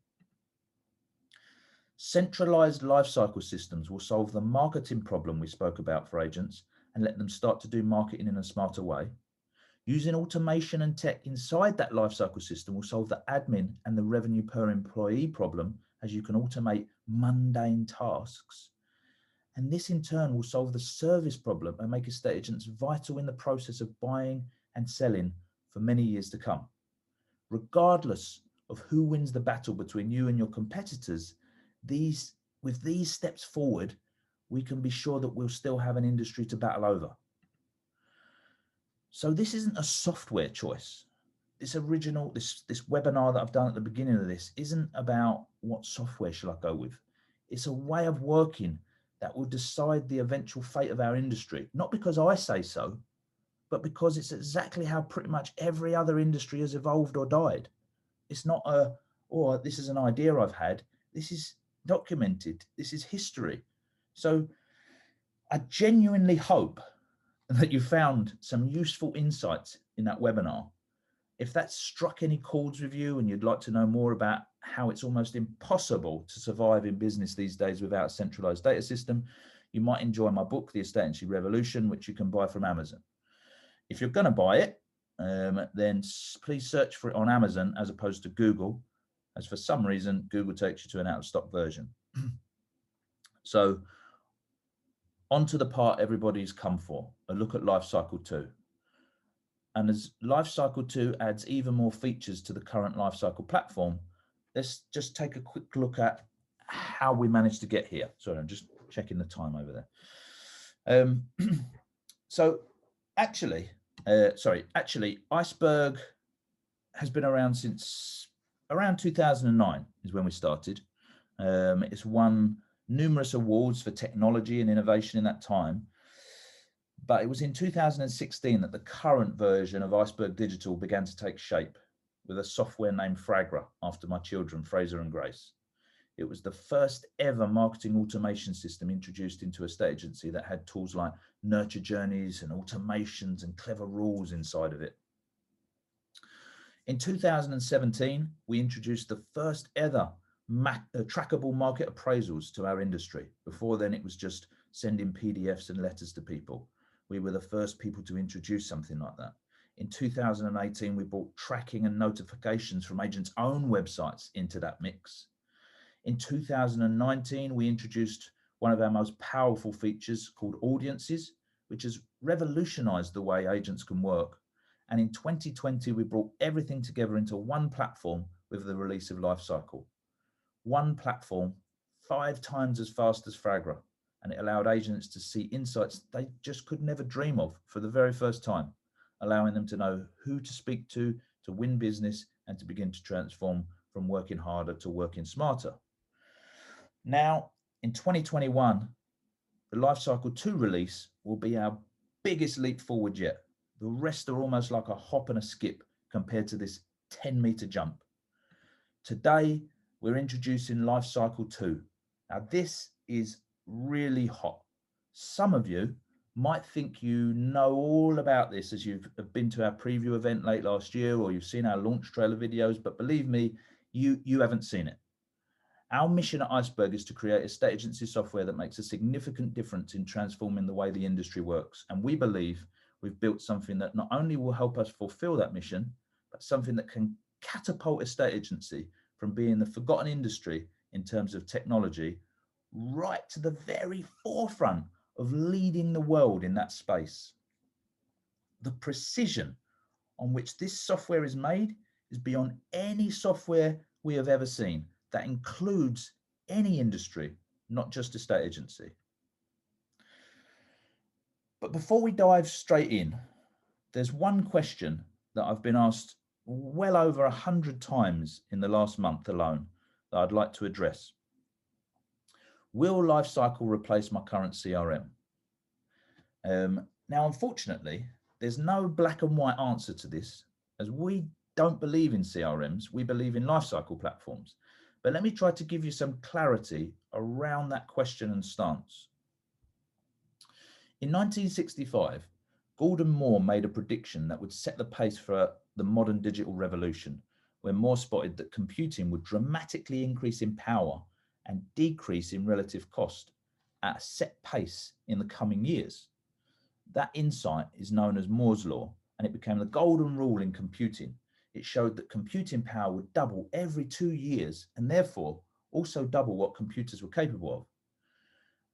Centralized lifecycle systems will solve the marketing problem we spoke about for agents and let them start to do marketing in a smarter way. Using automation and tech inside that lifecycle system will solve the admin and the revenue per employee problem, as you can automate mundane tasks. And this in turn will solve the service problem and make estate agents vital in the process of buying and selling for many years to come. Regardless of who wins the battle between you and your competitors, with these steps forward, we can be sure that we'll still have an industry to battle over. So this isn't a software choice. This webinar that I've done at the beginning of this isn't about what software shall I go with. It's a way of working that will decide the eventual fate of our industry, not because I say so, but because it's exactly how pretty much every other industry has evolved or died. It's not this is an idea I've had. This is documented. This is history. So I genuinely hope that you found some useful insights in that webinar. If that struck any chords with you and you'd like to know more about how it's almost impossible to survive in business these days without a centralized data system, you might enjoy my book, The Estate Agency Revolution, which you can buy from Amazon. If you're going to buy it, then please search for it on Amazon as opposed to Google, as for some reason, Google takes you to an out-of-stock version. So on to the part everybody's come for, a look at Lifecycle 2. And as Lifecycle 2 adds even more features to the current Lifecycle platform, let's just take a quick look at how we managed to get here. Sorry, I'm just checking the time over there. So actually, Iceberg has been around since around 2009 is when we started. It's won numerous awards for technology and innovation in that time. But it was in 2016 that the current version of Iceberg Digital began to take shape with a software named Fragra after my children, Fraser and Grace. It was the first ever marketing automation system introduced into a estate agency that had tools like nurture journeys and automations and clever rules inside of it. In 2017, we introduced the first ever trackable market appraisals to our industry. Before then, it was just sending PDFs and letters to people. We were the first people to introduce something like that. In 2018, we brought tracking and notifications from agents' own websites into that mix. In 2019, we introduced one of our most powerful features called audiences, which has revolutionized the way agents can work. And in 2020, we brought everything together into one platform with the release of Lifecycle. One platform, 5 times as fast as Fragra, and it allowed agents to see insights they just could never dream of for the very first time, allowing them to know who to speak to win business and to begin to transform from working harder to working smarter. Now, in 2021, the Lifecycle 2 release will be our biggest leap forward yet. The rest are almost like a hop and a skip compared to this 10-meter jump. Today, we're introducing Lifecycle 2. Now, this is really hot. Some of you might think you know all about this as you've been to our preview event late last year, or you've seen our launch trailer videos, but believe me, you haven't seen it. Our mission at Iceberg is to create estate agency software that makes a significant difference in transforming the way the industry works. And we believe we've built something that not only will help us fulfill that mission, but something that can catapult estate agency from being the forgotten industry in terms of technology right to the very forefront of leading the world in that space. The precision on which this software is made is beyond any software we have ever seen. That includes any industry, not just estate agency. But before we dive straight in, there's one question that I've been asked well over 100 times in the last month alone that I'd like to address. Will Lifecycle replace my current CRM? Now, unfortunately, there's no black and white answer to this, as we don't believe in CRMs, we believe in lifecycle platforms. But let me try to give you some clarity around that question and stance. In 1965, Gordon Moore made a prediction that would set the pace for the modern digital revolution, where Moore spotted that computing would dramatically increase in power and decrease in relative cost at a set pace in the coming years. That insight is known as Moore's law, and it became the golden rule in computing. It showed that computing power would double every 2 years and therefore also double what computers were capable of.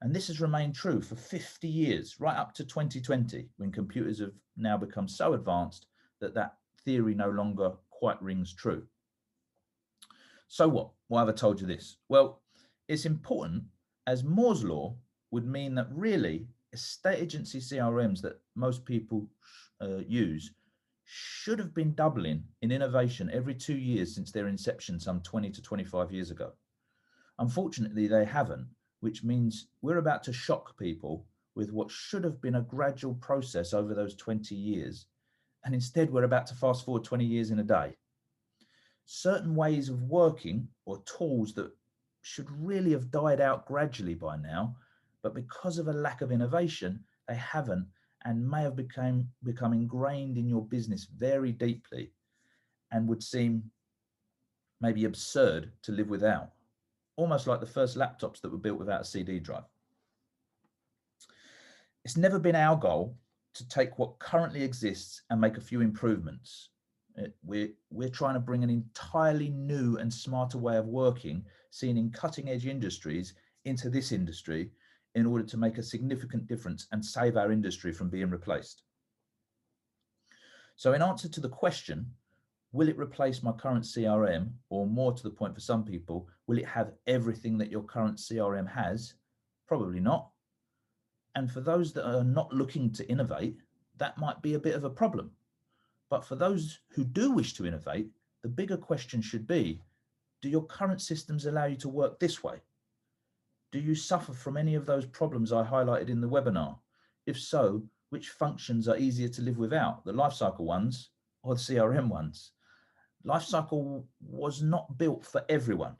And this has remained true for 50 years, right up to 2020, when computers have now become so advanced that that theory no longer quite rings true. So what? Why have I told you this? Well, it's important, as Moore's law would mean that really estate agency CRMs that most people use should have been doubling in innovation every 2 years since their inception some 20 to 25 years ago. Unfortunately, they haven't, which means we're about to shock people with what should have been a gradual process over those 20 years. And instead, we're about to fast forward 20 years in a day. Certain ways of working or tools that should really have died out gradually by now, but because of a lack of innovation, they haven't, and may have become ingrained in your business very deeply and would seem maybe absurd to live without, almost like the first laptops that were built without a CD drive. It's never been our goal to take what currently exists and make a few improvements. We're trying to bring an entirely new and smarter way of working, seen in cutting edge industries, into this industry in order to make a significant difference and save our industry from being replaced. So in answer to the question, will it replace my current CRM, or more to the point for some people, will it have everything that your current CRM has? Probably not. And for those that are not looking to innovate, that might be a bit of a problem. But for those who do wish to innovate, the bigger question should be, do your current systems allow you to work this way? Do you suffer from any of those problems I highlighted in the webinar? If so, which functions are easier to live without, the Lifecycle ones or the CRM ones? Lifecycle was not built for everyone.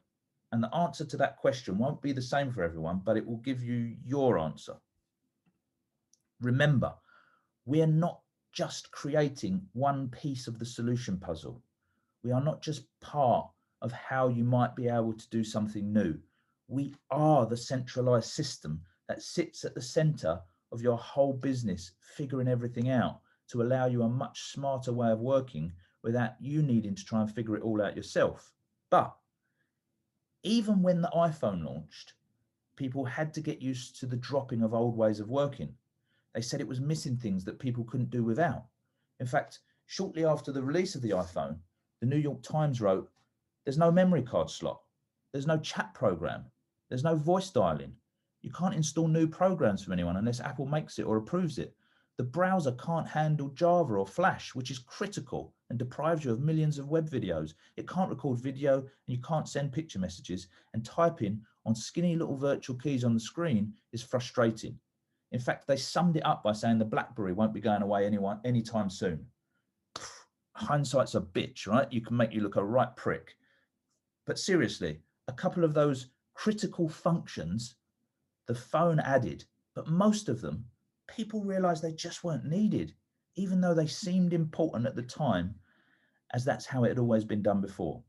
And the answer to that question won't be the same for everyone, but it will give you your answer. Remember, we are not just creating one piece of the solution puzzle. We are not just part of how you might be able to do something new. We are the centralized system that sits at the center of your whole business, figuring everything out to allow you a much smarter way of working without you needing to try and figure it all out yourself. But even when the iPhone launched, people had to get used to the dropping of old ways of working. They said it was missing things that people couldn't do without. In fact, shortly after the release of the iPhone, the New York Times wrote, there's no memory card slot, there's no chat program, there's no voice dialing. You can't install new programs from anyone unless Apple makes it or approves it. The browser can't handle Java or Flash, which is critical and deprives you of millions of web videos. It can't record video and you can't send picture messages, and typing on skinny little virtual keys on the screen is frustrating. In fact, they summed it up by saying the BlackBerry won't be going away anytime soon. Hindsight's a bitch, right? You can make you look a right prick. But seriously, a couple of those critical functions the phone added, but most of them, people realized they just weren't needed, even though they seemed important at the time, as that's how it had always been done before.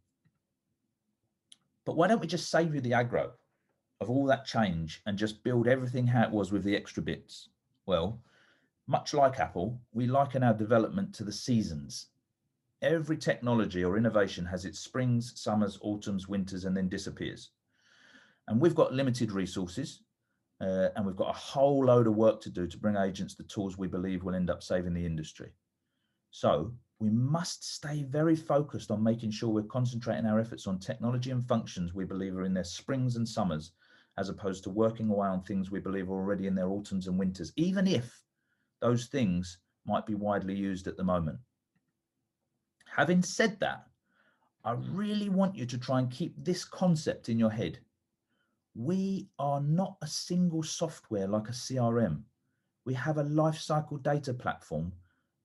But why don't we just save you the aggro of all that change and just build everything how it was with the extra bits? Well, much like Apple, we liken our development to the seasons. Every technology or innovation has its springs, summers, autumns, winters, and then disappears. And we've got limited resources, and we've got a whole load of work to do to bring agents the tools we believe will end up saving the industry. So we must stay very focused on making sure we're concentrating our efforts on technology and functions we believe are in their springs and summers, as opposed to working away on things we believe are already in their autumns and winters, even if those things might be widely used at the moment. Having said that, I really want you to try and keep this concept in your head. We are not a single software like a CRM. We have a lifecycle data platform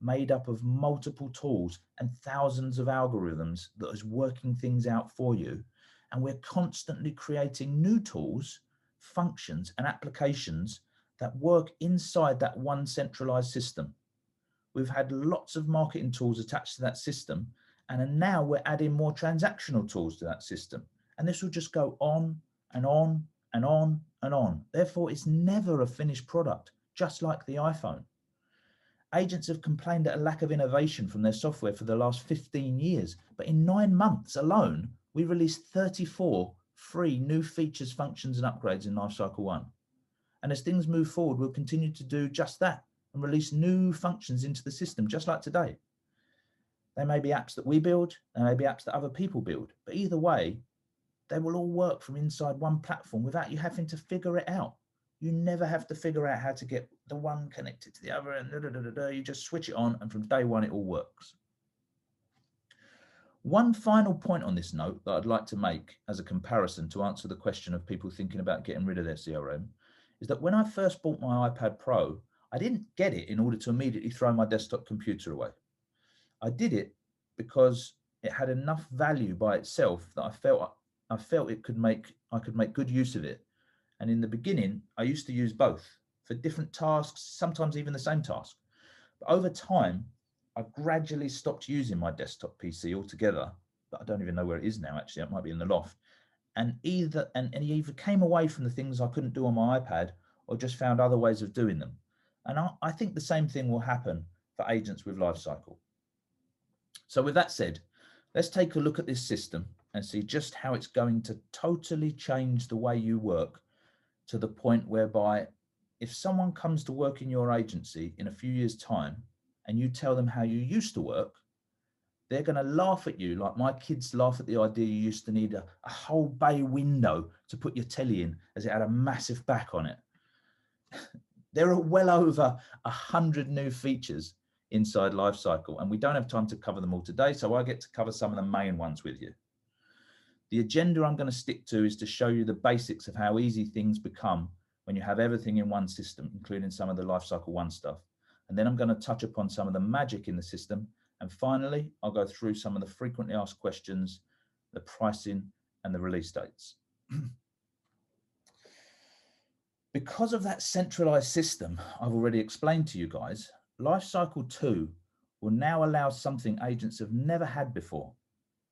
made up of multiple tools and thousands of algorithms that is working things out for you. And we're constantly creating new tools, functions, and applications that work inside that one centralized system. We've had lots of marketing tools attached to that system, and now we're adding more transactional tools to that system. And this will just go on and on and on and on. Therefore, it's never a finished product, just like the iPhone. Agents have complained at a lack of innovation from their software for the last 15 years, but in 9 months alone, we released 34 free new features, functions, and upgrades in Lifecycle 1. And as things move forward, we'll continue to do just that and release new functions into the system, just like today. They may be apps that we build, they may be apps that other people build, but either way, they will all work from inside one platform without you having to figure it out. You never have to figure out how to get the one connected to the other, and you just switch it on, and from day one, it all works. One final point on this note that I'd like to make as a comparison to answer the question of people thinking about getting rid of their CRM is that when I first bought my iPad Pro, I didn't get it in order to immediately throw my desktop computer away. I did it because it had enough value by itself that I felt I could make good use of it. And in the beginning, I used to use both for different tasks, sometimes even the same task. But over time, I gradually stopped using my desktop PC altogether. But I don't even know where it is now, actually. It might be in the loft. And he either came away from the things I couldn't do on my iPad or just found other ways of doing them. And I think the same thing will happen for agents with Lifecycle. So with that said, let's take a look at this system and see just how it's going to totally change the way you work, to the point whereby if someone comes to work in your agency in a few years' time and you tell them how you used to work, they're going to laugh at you like my kids laugh at the idea you used to need a whole bay window to put your telly in, as it had a massive back on it. There are well over 100 new features inside Lifecycle, and we don't have time to cover them all today, so I get to cover some of the main ones with you. The agenda I'm going to stick to is to show you the basics of how easy things become when you have everything in one system, including some of the Lifecycle 1 stuff. And then I'm going to touch upon some of the magic in the system. And finally, I'll go through some of the frequently asked questions, the pricing, and the release dates. Because of that centralized system I've already explained to you guys, Lifecycle 2 will now allow something agents have never had before,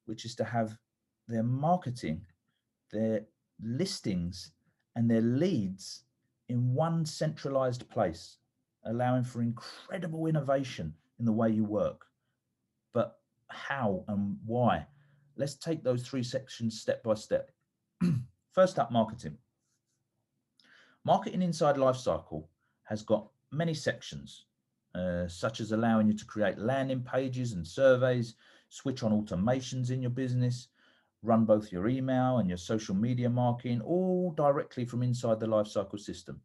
which is to have their marketing, their listings, and their leads in one centralized place, allowing for incredible innovation in the way you work. But how and why? Let's take those 3 sections step by step. First up, marketing. Marketing inside Lifecycle has got many sections, such as allowing you to create landing pages and surveys, switch on automations in your business, run both your email and your social media marketing, all directly from inside the Lifecycle system.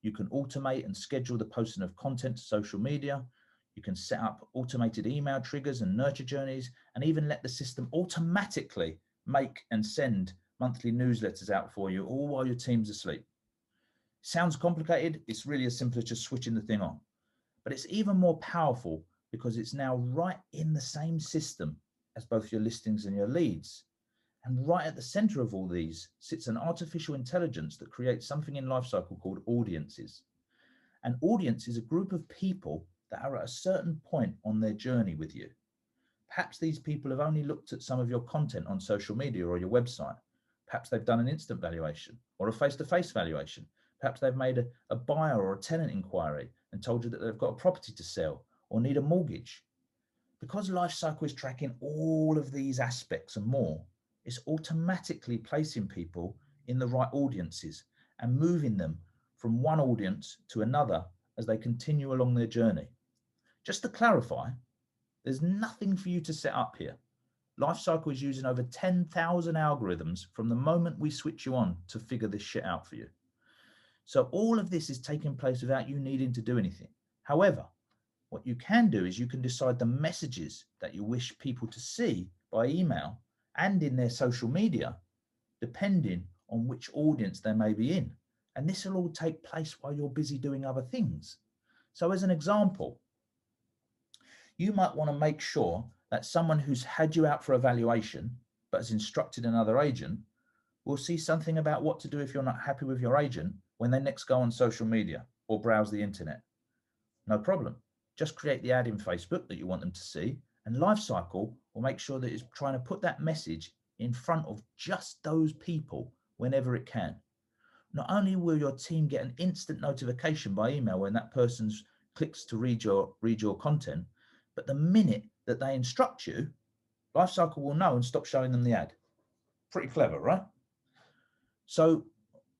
You can automate and schedule the posting of content to social media. You can set up automated email triggers and nurture journeys, and even let the system automatically make and send monthly newsletters out for you, all while your team's asleep. Sounds complicated. It's really as simple as just switching the thing on. But it's even more powerful because it's now right in the same system as both your listings and your leads. And right at the center of all these sits an artificial intelligence that creates something in Lifecycle called audiences. An audience is a group of people that are at a certain point on their journey with you. Perhaps these people have only looked at some of your content on social media or your website. Perhaps they've done an instant valuation or a face-to-face valuation. Perhaps they've made a buyer or a tenant inquiry and told you that they've got a property to sell or need a mortgage. Because Lifecycle is tracking all of these aspects and more, it's automatically placing people in the right audiences and moving them from one audience to another as they continue along their journey. Just to clarify, there's nothing for you to set up here. Lifecycle is using over 10,000 algorithms from the moment we switch you on to figure this shit out for you. So all of this is taking place without you needing to do anything. However, what you can do is you can decide the messages that you wish people to see by email and in their social media, depending on which audience they may be in. And this will all take place while you're busy doing other things. So as an example, you might want to make sure that someone who's had you out for evaluation, but has instructed another agent, will see something about what to do if you're not happy with your agent when they next go on social media or browse the internet. No problem. Just create the ad in Facebook that you want them to see, and Lifecycle will make sure that it's trying to put that message in front of just those people whenever it can. Not only will your team get an instant notification by email when that person clicks to read your content, but the minute that they instruct you, Lifecycle will know and stop showing them the ad. Pretty clever, right? So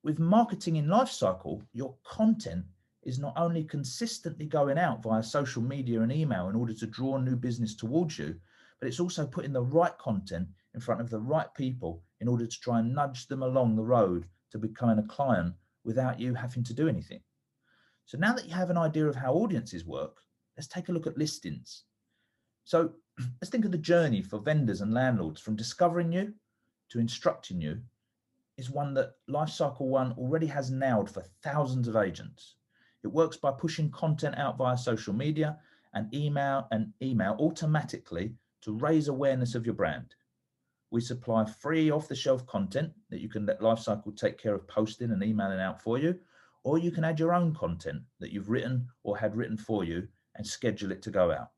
with marketing in Lifecycle, your content is not only consistently going out via social media and email in order to draw new business towards you, but it's also putting the right content in front of the right people in order to try and nudge them along the road to becoming a client without you having to do anything. So now that you have an idea of how audiences work, let's take a look at listings. So let's think of the journey for vendors and landlords from discovering you to instructing you is one that Lifecycle One already has nailed for thousands of agents. It works by pushing content out via social media and email automatically to raise awareness of your brand. We supply free off-the-shelf content that you can let Lifecycle take care of posting and emailing out for you, or you can add your own content that you've written or had written for you and schedule it to go out.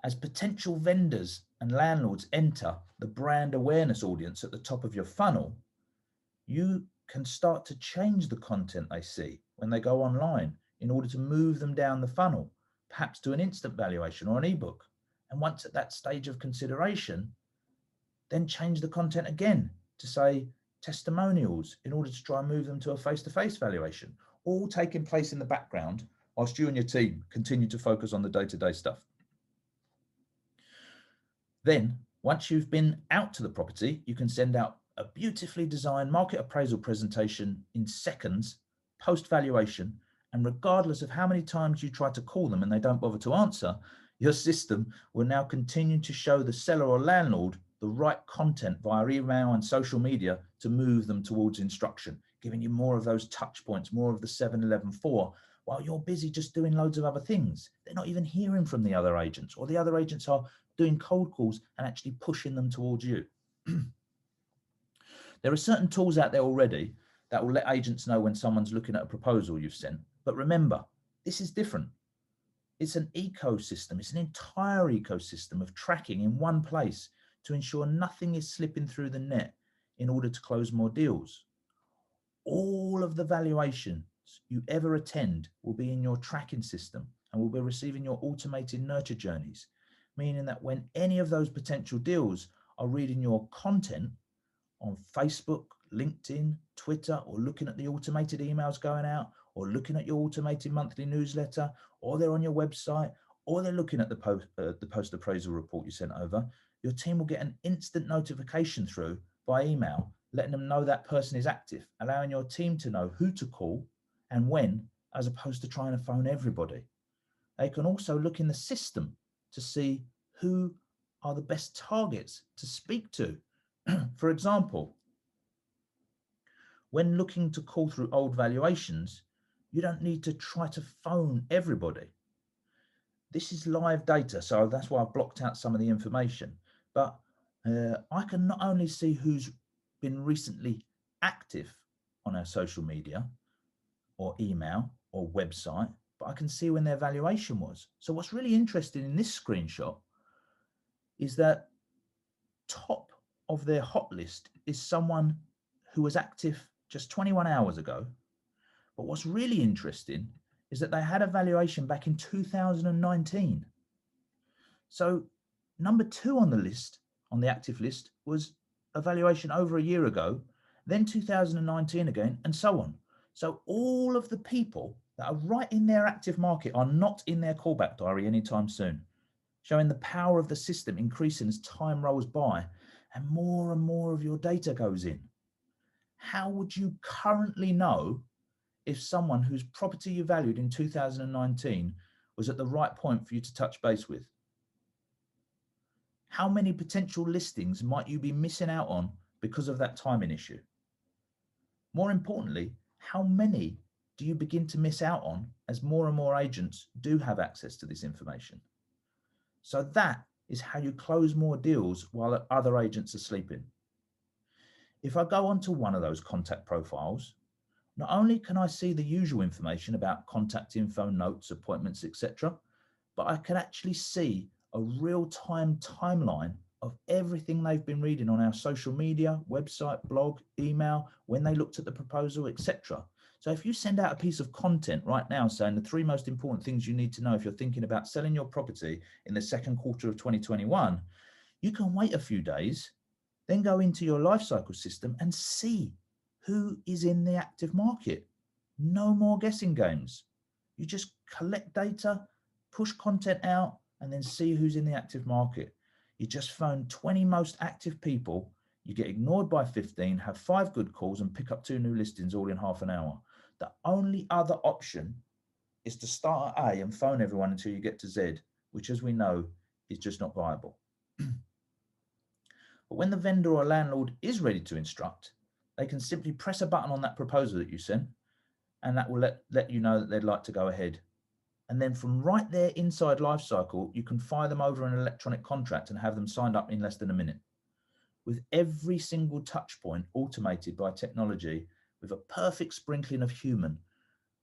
As potential vendors and landlords enter the brand awareness audience at the top of your funnel, you can start to change the content they see when they go online in order to move them down the funnel, perhaps to an instant valuation or an ebook. And once at that stage of consideration, then change the content again to say testimonials in order to try and move them to a face-to-face valuation, all taking place in the background whilst you and your team continue to focus on the day-to-day stuff. Then, once you've been out to the property, you can send out a beautifully designed market appraisal presentation in seconds, post-valuation, and regardless of how many times you try to call them and they don't bother to answer, your system will now continue to show the seller or landlord the right content via email and social media to move them towards instruction, giving you more of those touch points, more of the 7-11-4, while you're busy just doing loads of other things. They're not even hearing from the other agents, or the other agents are doing cold calls and actually pushing them towards you. There are certain tools out there already that will let agents know when someone's looking at a proposal you've sent. But remember, this is different. It's an ecosystem. It's an entire ecosystem of tracking in one place to ensure nothing is slipping through the net in order to close more deals. All of the valuations you ever attend will be in your tracking system and will be receiving your automated nurture journeys, meaning that when any of those potential deals are reading your content on Facebook, LinkedIn, Twitter, or looking at the automated emails going out, or looking at your automated monthly newsletter, or they're on your website, or they're looking at the post appraisal report you sent over, your team will get an instant notification through by email, letting them know that person is active, allowing your team to know who to call and when, as opposed to trying to phone everybody. They can also look in the system to see who are the best targets to speak to For example, when looking to call through old valuations, you don't need to try to phone everybody. This is live data, so that's why I've blocked out some of the information. But I can not only see who's been recently active on our social media or email or website, but I can see when their valuation was. So what's really interesting in this screenshot is that top of their hot list is someone who was active just 21 hours ago. But what's really interesting is that they had a valuation back in 2019. So number 2 on the list, on the active list, was a valuation over a year ago, then 2019 again, and so on. So all of the people that are right in their active market are not in their callback diary anytime soon, showing the power of the system increasing as time rolls by and more of your data goes in. How would you currently know if someone whose property you valued in 2019 was at the right point for you to touch base with? How many potential listings might you be missing out on because of that timing issue? More importantly, how many do you begin to miss out on as more and more agents do have access to this information? So that is how you close more deals while other agents are sleeping. If I go onto one of those contact profiles, not only can I see the usual information about contact info, notes, appointments, etc., but I can actually see a real-time timeline of everything they've been reading on our social media, website, blog, email, when they looked at the proposal, etc. So if you send out a piece of content right now saying the 3 most important things you need to know if you're thinking about selling your property in the second quarter of 2021, you can wait a few days, then go into your Lifecycle system and see who is in the active market. No more guessing games. You just collect data, push content out, and then see who's in the active market. You just phone 20 most active people, you get ignored by 15, have 5 good calls, and pick up 2 new listings all in half an hour. The only other option is to start at A and phone everyone until you get to Z, which, as we know, is just not viable. But when the vendor or landlord is ready to instruct, they can simply press a button on that proposal that you sent, and that will let you know that they'd like to go ahead. And then from right there inside Lifecycle, you can fire them over an electronic contract and have them signed up in less than a minute. With every single touch point automated by technology, with a perfect sprinkling of human,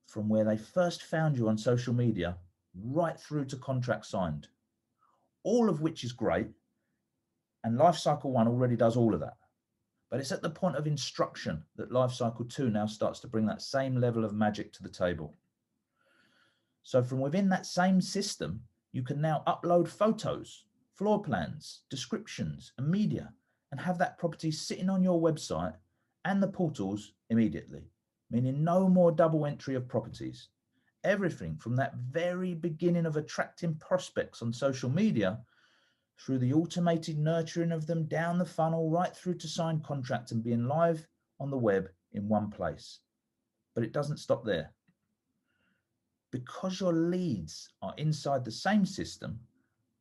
from where they first found you on social media, right through to contract signed. All of which is great, and Lifecycle 1 already does all of that. But it's at the point of instruction that Lifecycle 2 now starts to bring that same level of magic to the table. So from within that same system, you can now upload photos, floor plans, descriptions, and media, and have that property sitting on your website and the portals immediately, meaning no more double entry of properties. Everything from that very beginning of attracting prospects on social media, through the automated nurturing of them down the funnel, right through to signed contract and being live on the web in one place. But it doesn't stop there. Because your leads are inside the same system,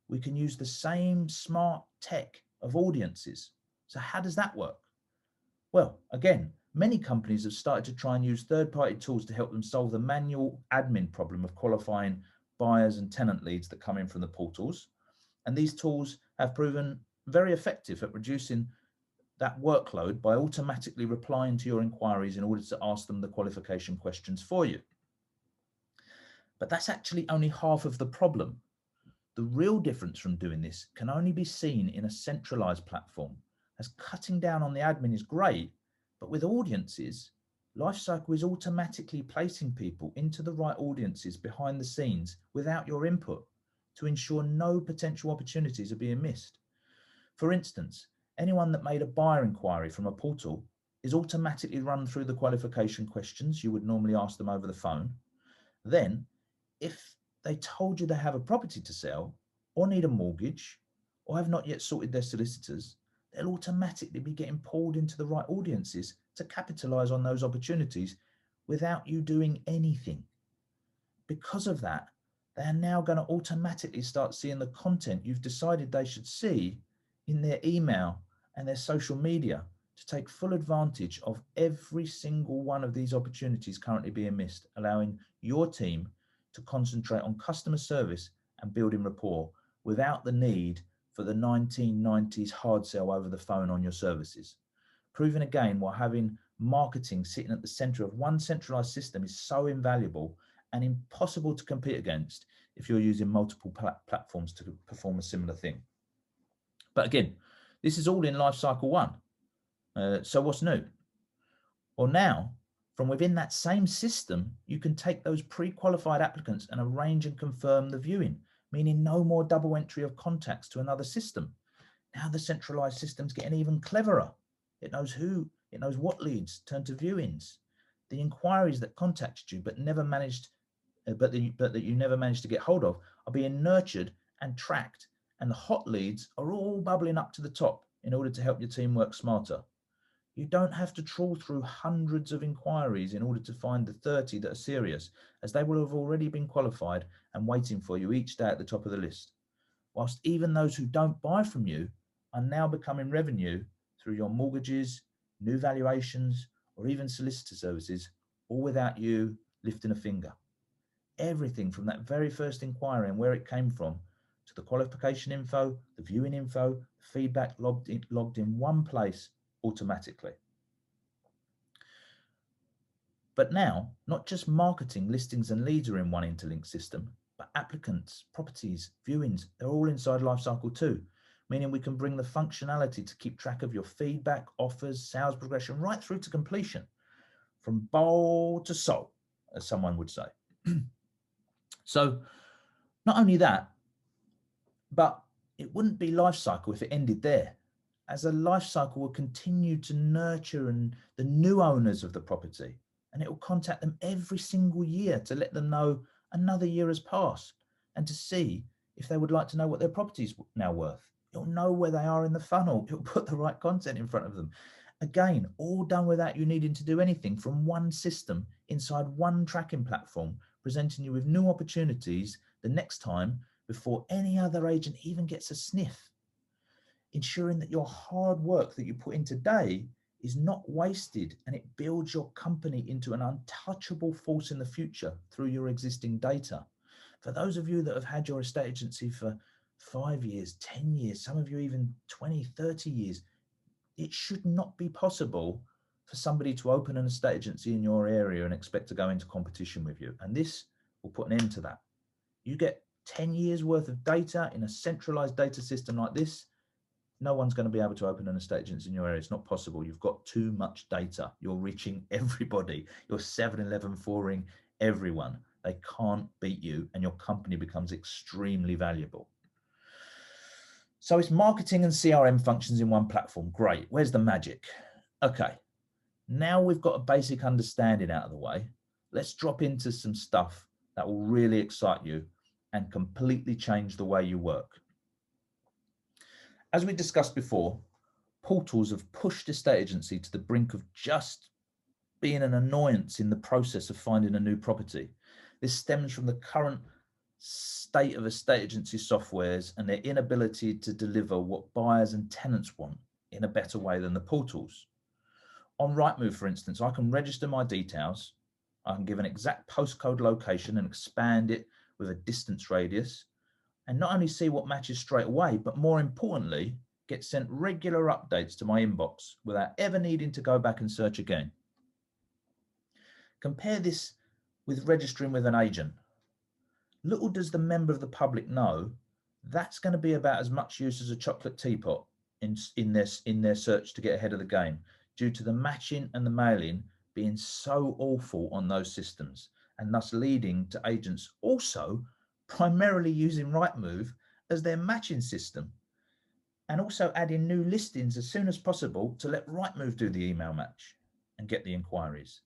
we can use the same smart tech of audiences. So how does that work? Well, again, many companies have started to try and use third-party tools to help them solve the manual admin problem of qualifying buyers and tenant leads that come in from the portals. And these tools have proven very effective at reducing that workload by automatically replying to your inquiries in order to ask them the qualification questions for you. But that's actually only half of the problem. The real difference from doing this can only be seen in a centralized platform, as cutting down on the admin is great, but with audiences, Lifecycle is automatically placing people into the right audiences behind the scenes without your input to ensure no potential opportunities are being missed. For instance, anyone that made a buyer inquiry from a portal is automatically run through the qualification questions you would normally ask them over the phone. Then, if they told you they have a property to sell or need a mortgage or have not yet sorted their solicitors, they'll automatically be getting pulled into the right audiences to capitalize on those opportunities without you doing anything. Because of that, they are now going to automatically start seeing the content you've decided they should see in their email and their social media to take full advantage of every single one of these opportunities currently being missed, allowing your team to concentrate on customer service and building rapport without the need for the 1990s hard sell over the phone on your services. Proving again why having marketing sitting at the center of one centralized system is so invaluable and impossible to compete against if you're using multiple platforms to perform a similar thing. But again, this is all in Lifecycle 1. So what's new? Well, now, from within that same system, you can take those pre-qualified applicants and arrange and confirm the viewing, meaning no more double entry of contacts to another system. Now the centralized system's getting even cleverer. It knows what leads turn to viewings. The inquiries that contacted you but never managed, that you never managed to get hold of are being nurtured and tracked, and the hot leads are all bubbling up to the top in order to help your team work smarter. You don't have to trawl through hundreds of inquiries in order to find the 30 that are serious, as they will have already been qualified and waiting for you each day at the top of the list. Whilst even those who don't buy from you are now becoming revenue through your mortgages, new valuations, or even solicitor services, all without you lifting a finger. Everything from that very first inquiry and where it came from to the qualification info, the viewing info, the feedback logged in one place automatically. But now, not just marketing, listings and leads are in one interlinked system, but applicants, properties, viewings, they're all inside Lifecycle 2, meaning we can bring the functionality to keep track of your feedback, offers, sales progression, right through to completion, from bowl to soul, as someone would say. So not only that, but it wouldn't be Lifecycle if it ended there, as a Lifecycle will continue to nurture the new owners of the property, and it will contact them every single year to let them know another year has passed and to see if they would like to know what their property is now worth. It'll know where they are in the funnel. It'll put the right content in front of them. Again, all done without you needing to do anything, from one system inside one tracking platform, presenting you with new opportunities the next time before any other agent even gets a sniff. Ensuring that your hard work that you put in today is not wasted, and it builds your company into an untouchable force in the future through your existing data. For those of you that have had your estate agency for 5 years, 10 years, some of you even 20, 30 years, it should not be possible for somebody to open an estate agency in your area and expect to go into competition with you. And this will put an end to that. You get 10 years worth of data in a centralized data system like this, no one's going to be able to open an estate agency in your area. It's not possible. You've got too much data. You're reaching everybody. You're 7-Eleven foring everyone. They can't beat you, and your company becomes extremely valuable. So it's marketing and CRM functions in one platform. Great. Where's the magic? Okay. Now we've got a basic understanding out of the way. Let's drop into some stuff that will really excite you and completely change the way you work. As we discussed before, portals have pushed estate agency to the brink of just being an annoyance in the process of finding a new property. This stems from the current state of estate agency softwares and their inability to deliver what buyers and tenants want in a better way than the portals. On Rightmove, for instance, I can register my details. I can give an exact postcode location and expand it with a distance radius, and not only see what matches straight away, but more importantly, get sent regular updates to my inbox without ever needing to go back and search again. Compare this with registering with an agent. Little does the member of the public know that's going to be about as much use as a chocolate teapot in their search to get ahead of the game, due to the matching and the mailing being so awful on those systems, and thus leading to agents also primarily using Rightmove as their matching system, and also adding new listings as soon as possible to let Rightmove do the email match and get the inquiries.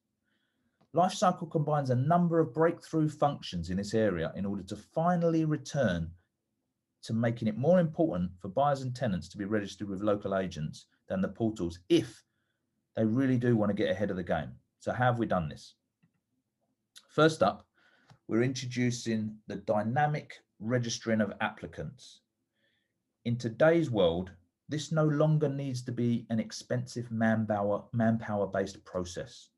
Lifecycle combines a number of breakthrough functions in this area in order to finally return to making it more important for buyers and tenants to be registered with local agents than the portals, if they really do want to get ahead of the game. So how have we done this? First up, we're introducing the dynamic registering of applicants. In today's world, This no longer needs to be an expensive manpower-based process.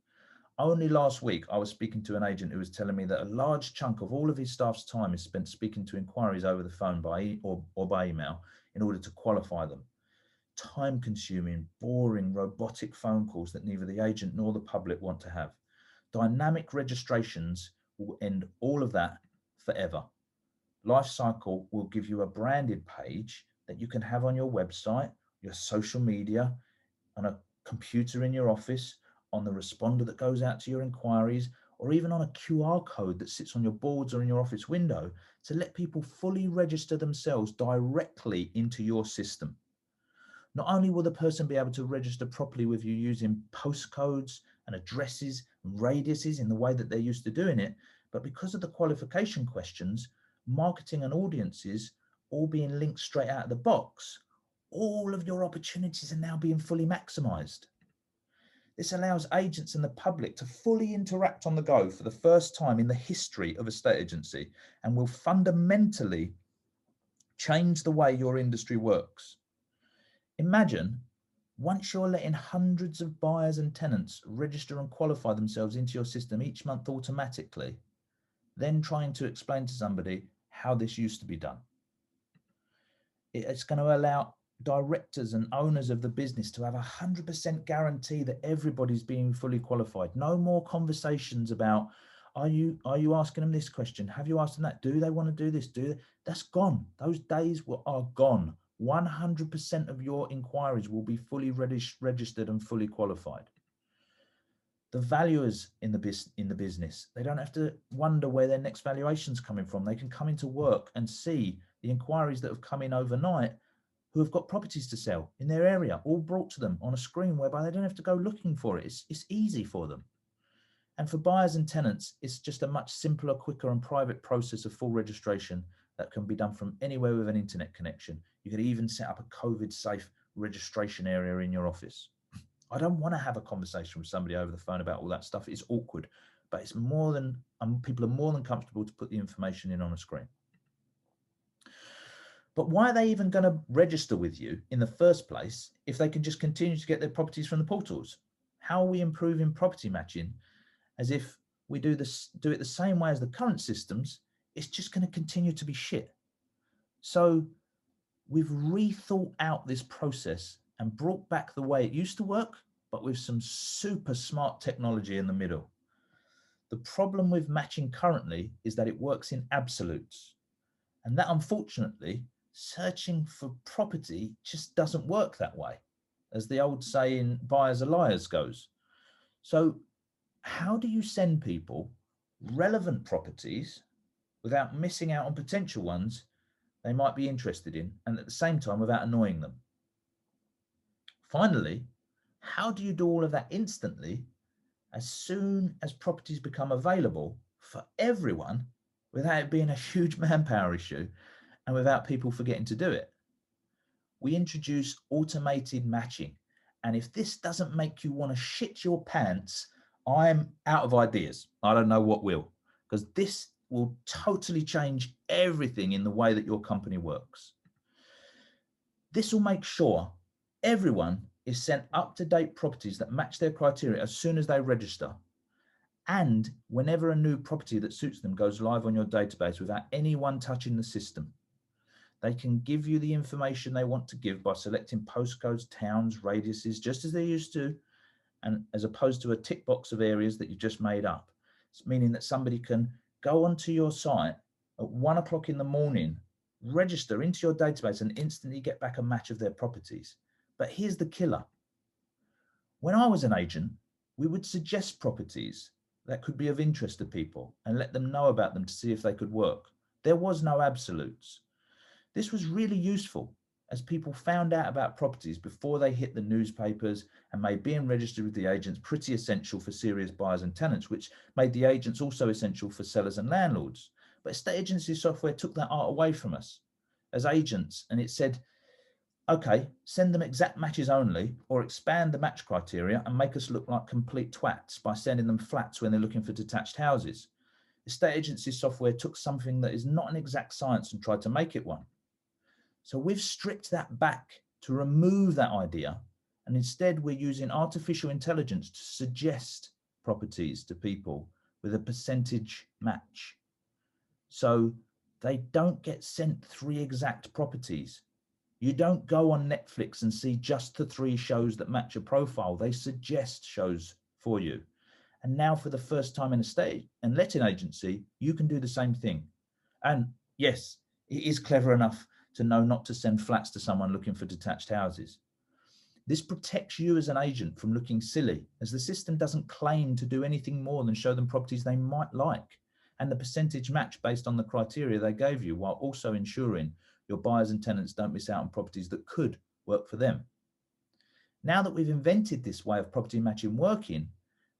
Only last week, I was speaking to an agent who was telling me that a large chunk of all of his staff's time is spent speaking to inquiries over the phone or by email in order to qualify them. Time-consuming, boring, robotic phone calls that neither the agent nor the public want to have. Dynamic registrations will end all of that forever. Lifecycle will give you a branded page that you can have on your website, your social media, on a computer in your office, on the responder that goes out to your inquiries, or even on a QR code that sits on your boards or in your office window to let people fully register themselves directly into your system. Not only will the person be able to register properly with you using postcodes and addresses and radiuses in the way that they're used to doing it, but because of the qualification questions, marketing and audiences all being linked straight out of the box, all of your opportunities are now being fully maximized. This allows agents and the public to fully interact on the go for the first time in the history of a estate agency and will fundamentally change the way your industry works. Imagine once you're letting hundreds of buyers and tenants register and qualify themselves into your system each month automatically, then trying to explain to somebody how this used to be done. It's going to allow directors and owners of the business to have 100% guarantee that everybody's being fully qualified. No more conversations about, are you asking them this question? Have you asked them that? Do they want to do this? That's gone. Those days are gone. 100% of your inquiries will be fully registered and fully qualified. The valuers in the business, they don't have to wonder where their next valuation's coming from. They can come into work and see the inquiries that have come in overnight who have got properties to sell in their area, all brought to them on a screen whereby they don't have to go looking for it. It's easy for them. And for buyers and tenants, it's just a much simpler, quicker and private process of full registration that can be done from anywhere with an internet connection. You could even set up a COVID-safe registration area in your office. I don't want to have a conversation with somebody over the phone about all that stuff. It's awkward, but it's more than, people are more than comfortable to put the information in on a screen. But why are they even going to register with you in the first place if they can just continue to get their properties from the portals? How are we improving property matching as if we do it the same way as the current systems? It's just going to continue to be shit. So we've rethought out this process and brought back the way it used to work, but with some super smart technology in the middle. The problem with matching currently is that it works in absolutes. And that, unfortunately, searching for property just doesn't work that way, as the old saying, buyers are liars, goes. So how do you send people relevant properties without missing out on potential ones they might be interested in, and at the same time without annoying them? Finally, how do you do all of that instantly as soon as properties become available for everyone without it being a huge manpower issue and without people forgetting to do it? We introduce automated matching. And if this doesn't make you want to shit your pants, I'm out of ideas. I don't know what will, because this will totally change everything in the way that your company works. This will make sure everyone is sent up-to-date properties that match their criteria as soon as they register. And whenever a new property that suits them goes live on your database without anyone touching the system. They can give you the information they want to give by selecting postcodes, towns, radiuses, just as they used to, and as opposed to a tick box of areas that you just made up. It's meaning that somebody can go onto your site at 1 o'clock in the morning, register into your database and instantly get back a match of their properties. But here's the killer. When I was an agent, we would suggest properties that could be of interest to people and let them know about them to see if they could work. There was no absolutes. This was really useful as people found out about properties before they hit the newspapers and made being registered with the agents pretty essential for serious buyers and tenants, which made the agents also essential for sellers and landlords. But estate agency software took that art away from us as agents, and it said, okay, send them exact matches only, or expand the match criteria and make us look like complete twats by sending them flats when they're looking for detached houses. Estate agency software took something that is not an exact science and tried to make it one. So we've stripped that back to remove that idea. And instead, we're using artificial intelligence to suggest properties to people with a percentage match. So they don't get sent 3 exact properties. You don't go on Netflix and see just the 3 shows that match your profile. They suggest shows for you. And now for the first time in a estate and letting agency, you can do the same thing. And yes, it is clever enough to know not to send flats to someone looking for detached houses. This protects you as an agent from looking silly, as the system doesn't claim to do anything more than show them properties they might like, and the percentage match based on the criteria they gave you, while also ensuring your buyers and tenants don't miss out on properties that could work for them. Now that we've invented this way of property matching working,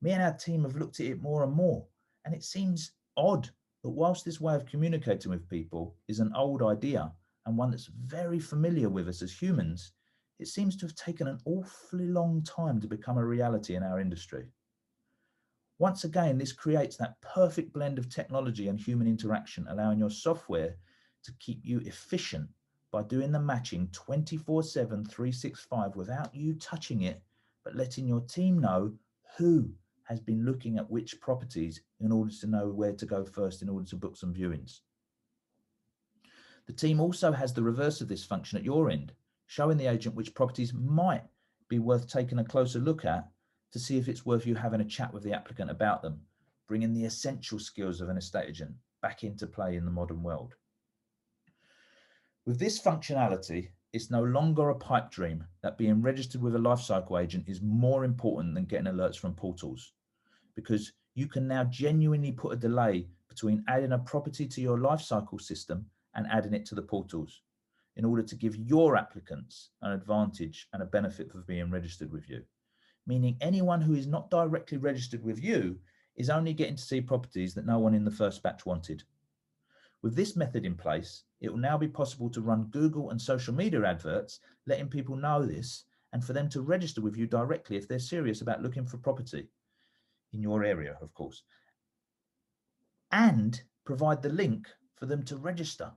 me and our team have looked at it more and more, and it seems odd that whilst this way of communicating with people is an old idea and one that's very familiar with us as humans, it seems to have taken an awfully long time to become a reality in our industry. Once again, this creates that perfect blend of technology and human interaction, allowing your software to keep you efficient by doing the matching 24/7, 365 without you touching it, but letting your team know who has been looking at which properties in order to know where to go first in order to book some viewings. The team also has the reverse of this function at your end, showing the agent which properties might be worth taking a closer look at to see if it's worth you having a chat with the applicant about them, bringing the essential skills of an estate agent back into play in the modern world. With this functionality, it's no longer a pipe dream that being registered with a Lifecycle agent is more important than getting alerts from portals, because you can now genuinely put a delay between adding a property to your Lifecycle system and adding it to the portals in order to give your applicants an advantage and a benefit for being registered with you. Meaning anyone who is not directly registered with you is only getting to see properties that no one in the first batch wanted. With this method in place, it will now be possible to run Google and social media adverts, letting people know this, and for them to register with you directly if they're serious about looking for property in your area, of course, and provide the link for them to register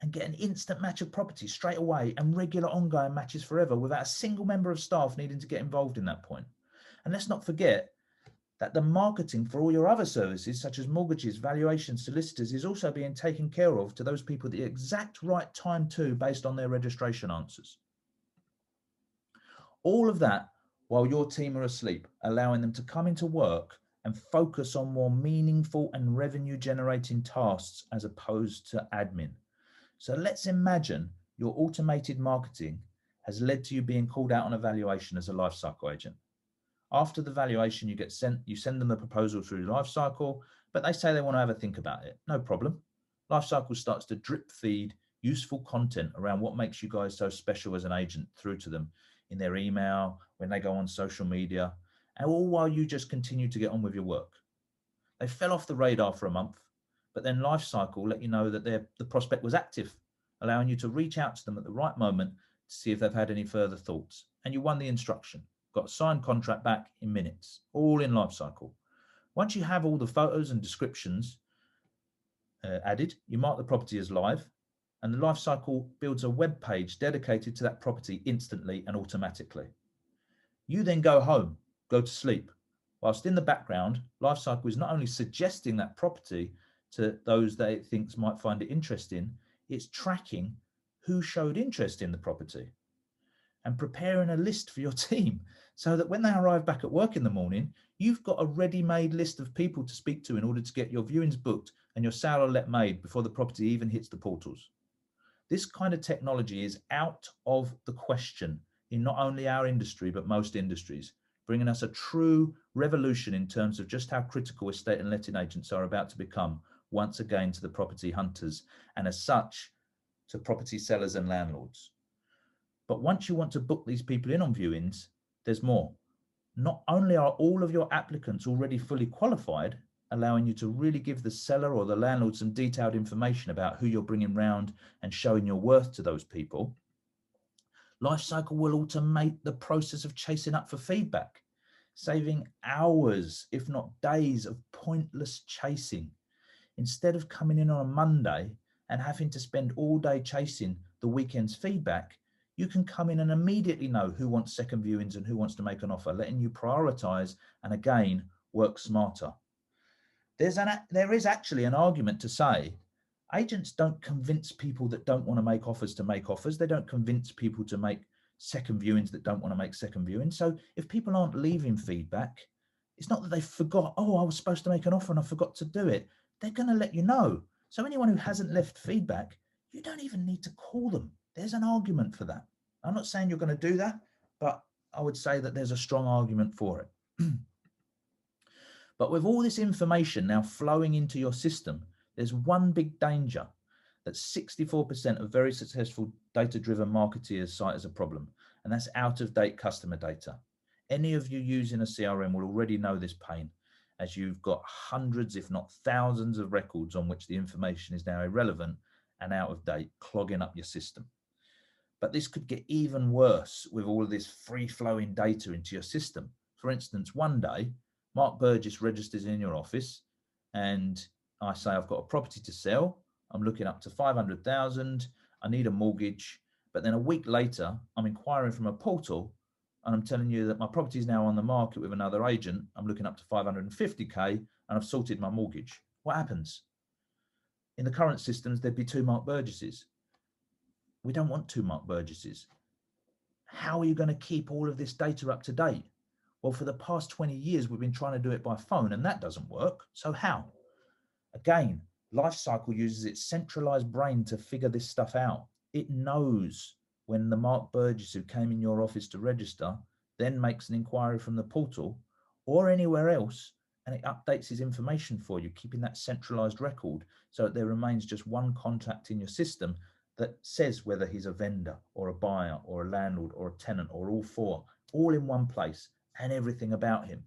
and get an instant match of properties straight away and regular ongoing matches forever without a single member of staff needing to get involved in that point. And let's not forget that the marketing for all your other services, such as mortgages, valuations, solicitors, is also being taken care of to those people at the exact right time too, based on their registration answers. All of that while your team are asleep, allowing them to come into work and focus on more meaningful and revenue generating tasks as opposed to admin. So let's imagine your automated marketing has led to you being called out on a valuation as a Lifecycle agent. After the valuation, you send them the proposal through Lifecycle, but they say they want to have a think about it. No problem. Lifecycle starts to drip feed useful content around what makes you guys so special as an agent through to them in their email, when they go on social media, and all while you just continue to get on with your work. They fell off the radar for a month, but then Lifecycle let you know that the prospect was active, allowing you to reach out to them at the right moment to see if they've had any further thoughts. And you won the instruction, got a signed contract back in minutes, all in Lifecycle. Once you have all the photos and descriptions added, you mark the property as live, and the Lifecycle builds a web page dedicated to that property instantly and automatically. You then go home, go to sleep, whilst in the background, Lifecycle is not only suggesting that property to those that it thinks might find it interesting, it's tracking who showed interest in the property and preparing a list for your team so that when they arrive back at work in the morning, you've got a ready-made list of people to speak to in order to get your viewings booked and your sale or let made before the property even hits the portals. This kind of technology is out of the question in not only our industry, but most industries, bringing us a true revolution in terms of just how critical estate and letting agents are about to become once again to the property hunters, and as such, to property sellers and landlords. But once you want to book these people in on viewings, there's more. Not only are all of your applicants already fully qualified, allowing you to really give the seller or the landlord some detailed information about who you're bringing round and showing your worth to those people, Lifecycle will automate the process of chasing up for feedback, saving hours, if not days, of pointless chasing. Instead of coming in on a Monday and having to spend all day chasing the weekend's feedback, you can come in and immediately know who wants second viewings and who wants to make an offer, letting you prioritize and again, work smarter. There is actually an argument to say agents don't convince people that don't want to make offers to make offers. They don't convince people to make second viewings that don't want to make second viewings. So if people aren't leaving feedback, it's not that they forgot, oh, I was supposed to make an offer and I forgot to do it. They're going to let you know. So anyone who hasn't left feedback, you don't even need to call them. There's an argument for that. I'm not saying you're going to do that, but I would say that there's a strong argument for it. But with all this information now flowing into your system, there's one big danger that 64% of very successful data-driven marketeers cite as a problem, and that's out-of-date customer data. Any of you using a CRM will already know this pain, as you've got hundreds, if not thousands of records on which the information is now irrelevant and out of date, clogging up your system. But this could get even worse with all of this free-flowing data into your system. For instance, one day, Mark Burgess registers in your office and I say, I've got a property to sell. I'm looking up to 500,000. I need a mortgage. But then a week later, I'm inquiring from a portal and I'm telling you that my property is now on the market with another agent. I'm looking up to 550K and I've sorted my mortgage. What happens? In the current systems, there'd be two Mark Burgesses. We don't want two Mark Burgesses. How are you going to keep all of this data up to date? Well, for the past 20 years, we've been trying to do it by phone and that doesn't work. So how? Again, Lifesycle uses its centralized brain to figure this stuff out. It knows when the Mark Burgess who came in your office to register then makes an inquiry from the portal or anywhere else, and it updates his information for you, keeping that centralized record so that there remains just one contact in your system that says whether he's a vendor or a buyer or a landlord or a tenant or all four, all in one place, and everything about him.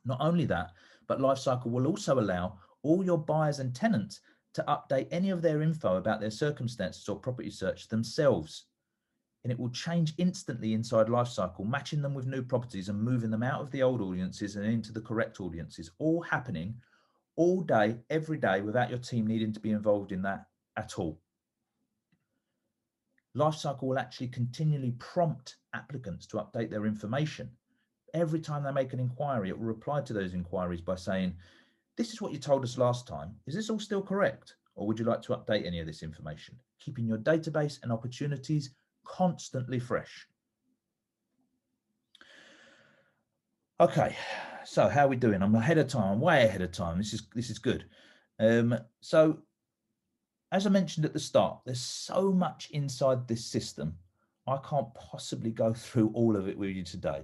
Not only that, but Lifesycle will also allow all your buyers and tenants to update any of their info about their circumstances or property search themselves. And it will change instantly inside Lifesycle, matching them with new properties and moving them out of the old audiences and into the correct audiences, all happening all day, every day, without your team needing to be involved in that at all. Lifecycle will actually continually prompt applicants to update their information. Every time they make an inquiry, it will reply to those inquiries by saying, this is what you told us last time. Is this all still correct? Or would you like to update any of this information? Keeping your database and opportunities constantly fresh. Okay, so how are we doing? I'm ahead of time. I'm way ahead of time. This is good. So as I mentioned at the start, there's so much inside this system. I can't possibly go through all of it with you today.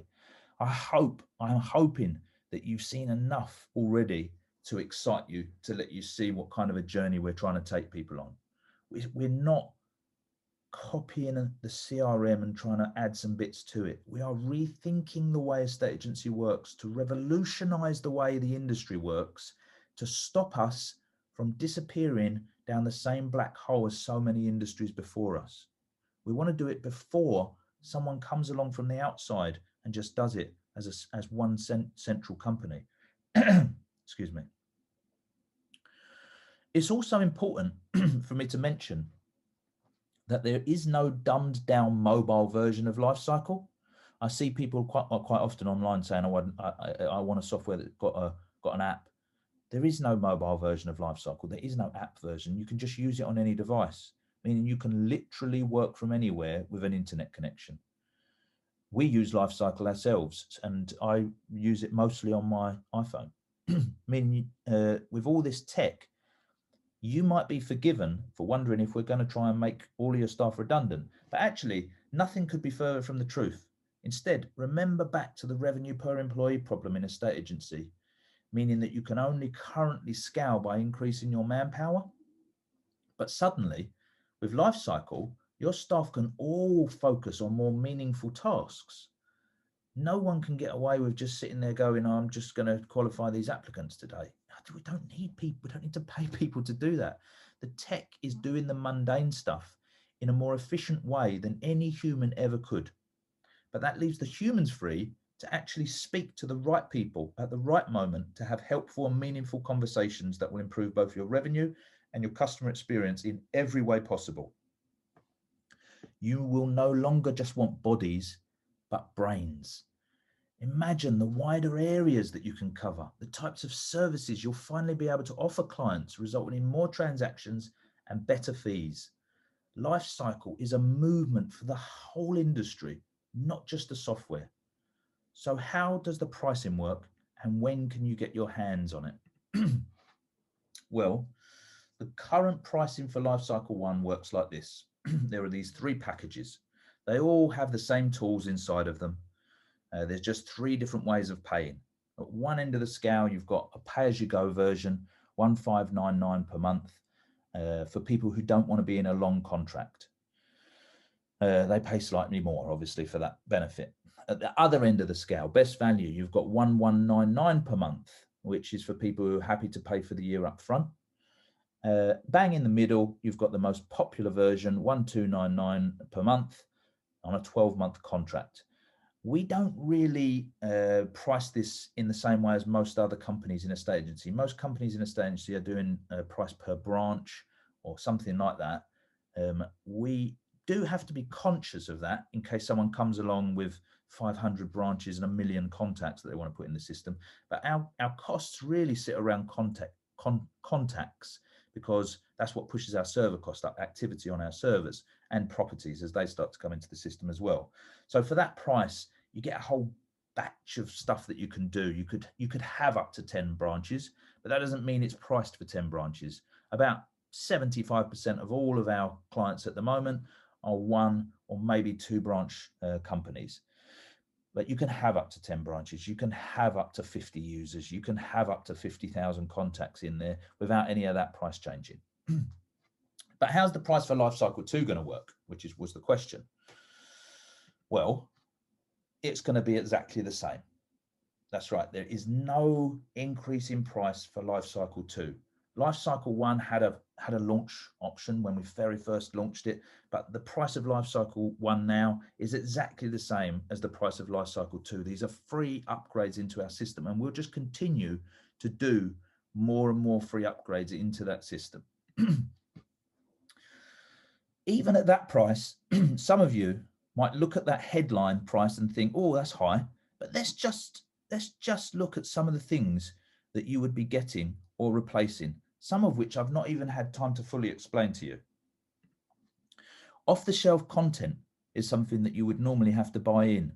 I'm hoping that you've seen enough already to excite you, to let you see what kind of a journey we're trying to take people on. We're not copying the CRM and trying to add some bits to it. We are rethinking the way a estate agency works to revolutionize the way the industry works, to stop us from disappearing down the same black hole as so many industries before us. We want to do it before someone comes along from the outside and just does it as one central company. Excuse me. It's also important for me to mention that there is no dumbed down mobile version of Lifecycle. I see people quite often online saying, I want a software that's got an app. There is no mobile version of Lifecycle. There is no app version. You can just use it on any device, meaning you can literally work from anywhere with an internet connection. We use Lifecycle ourselves, and I use it mostly on my iPhone. Meaning, with all this tech, you might be forgiven for wondering if we're going to try and make all of your staff redundant. But actually, nothing could be further from the truth. Instead, remember back to the revenue per employee problem in a estate agency, meaning that you can only currently scale by increasing your manpower. But suddenly, with Lifecycle, your staff can all focus on more meaningful tasks. No one can get away with just sitting there going, oh, I'm just going to qualify these applicants today. We don't need people. We don't need to pay people to do that. The tech is doing the mundane stuff in a more efficient way than any human ever could. But that leaves the humans free to actually speak to the right people at the right moment to have helpful and meaningful conversations that will improve both your revenue and your customer experience in every way possible. You will no longer just want bodies, but brains. Imagine the wider areas that you can cover, the types of services you'll finally be able to offer clients, resulting in more transactions and better fees. Lifecycle is a movement for the whole industry, not just the software. So how does the pricing work, and when can you get your hands on it? Well, the current pricing for Lifecycle 1 works like this. There are these 3 packages. They all have the same tools inside of them. There's just 3 different ways of paying. At one end of the scale, you've got a pay-as-you-go version, 1599 per month, for people who don't want to be in a long contract. They pay slightly more, obviously, for that benefit. At the other end of the scale, best value, you've got 1199 per month, which is for people who are happy to pay for the year up front. Bang in the middle, you've got the most popular version, 1299 per month on a 12-month contract. We don't really price this in the same way as most other companies in a estate agency. Most companies in a estate agency are doing a price per branch or something like that. We do have to be conscious of that in case someone comes along with 500 branches and 1 million contacts that they want to put in the system. But our costs really sit around contacts, because that's what pushes our server cost up, activity on our servers and properties as they start to come into the system as well. So for that price, you get a whole batch of stuff that you can do. You could have up to 10 branches, but that doesn't mean it's priced for 10 branches. About 75% of all of our clients at the moment are 1 or maybe 2 branch companies. But you can have up to 10 branches, you can have up to 50 users, you can have up to 50,000 contacts in there without any of that price changing. But how's the price for Lifecycle 2 going to work, which was the question? Well, it's going to be exactly the same. That's right, there is no increase in price for Lifecycle 2. Lifecycle 1 had a launch option when we very first launched it, but the price of Lifecycle 1 now is exactly the same as the price of Lifecycle 2. These are free upgrades into our system, and we'll just continue to do more and more free upgrades into that system. Even at that price, some of you might look at that headline price and think, oh, that's high, but let's just look at some of the things that you would be getting or replacing, some of which I've not even had time to fully explain to you. Off-the-shelf content is something that you would normally have to buy in.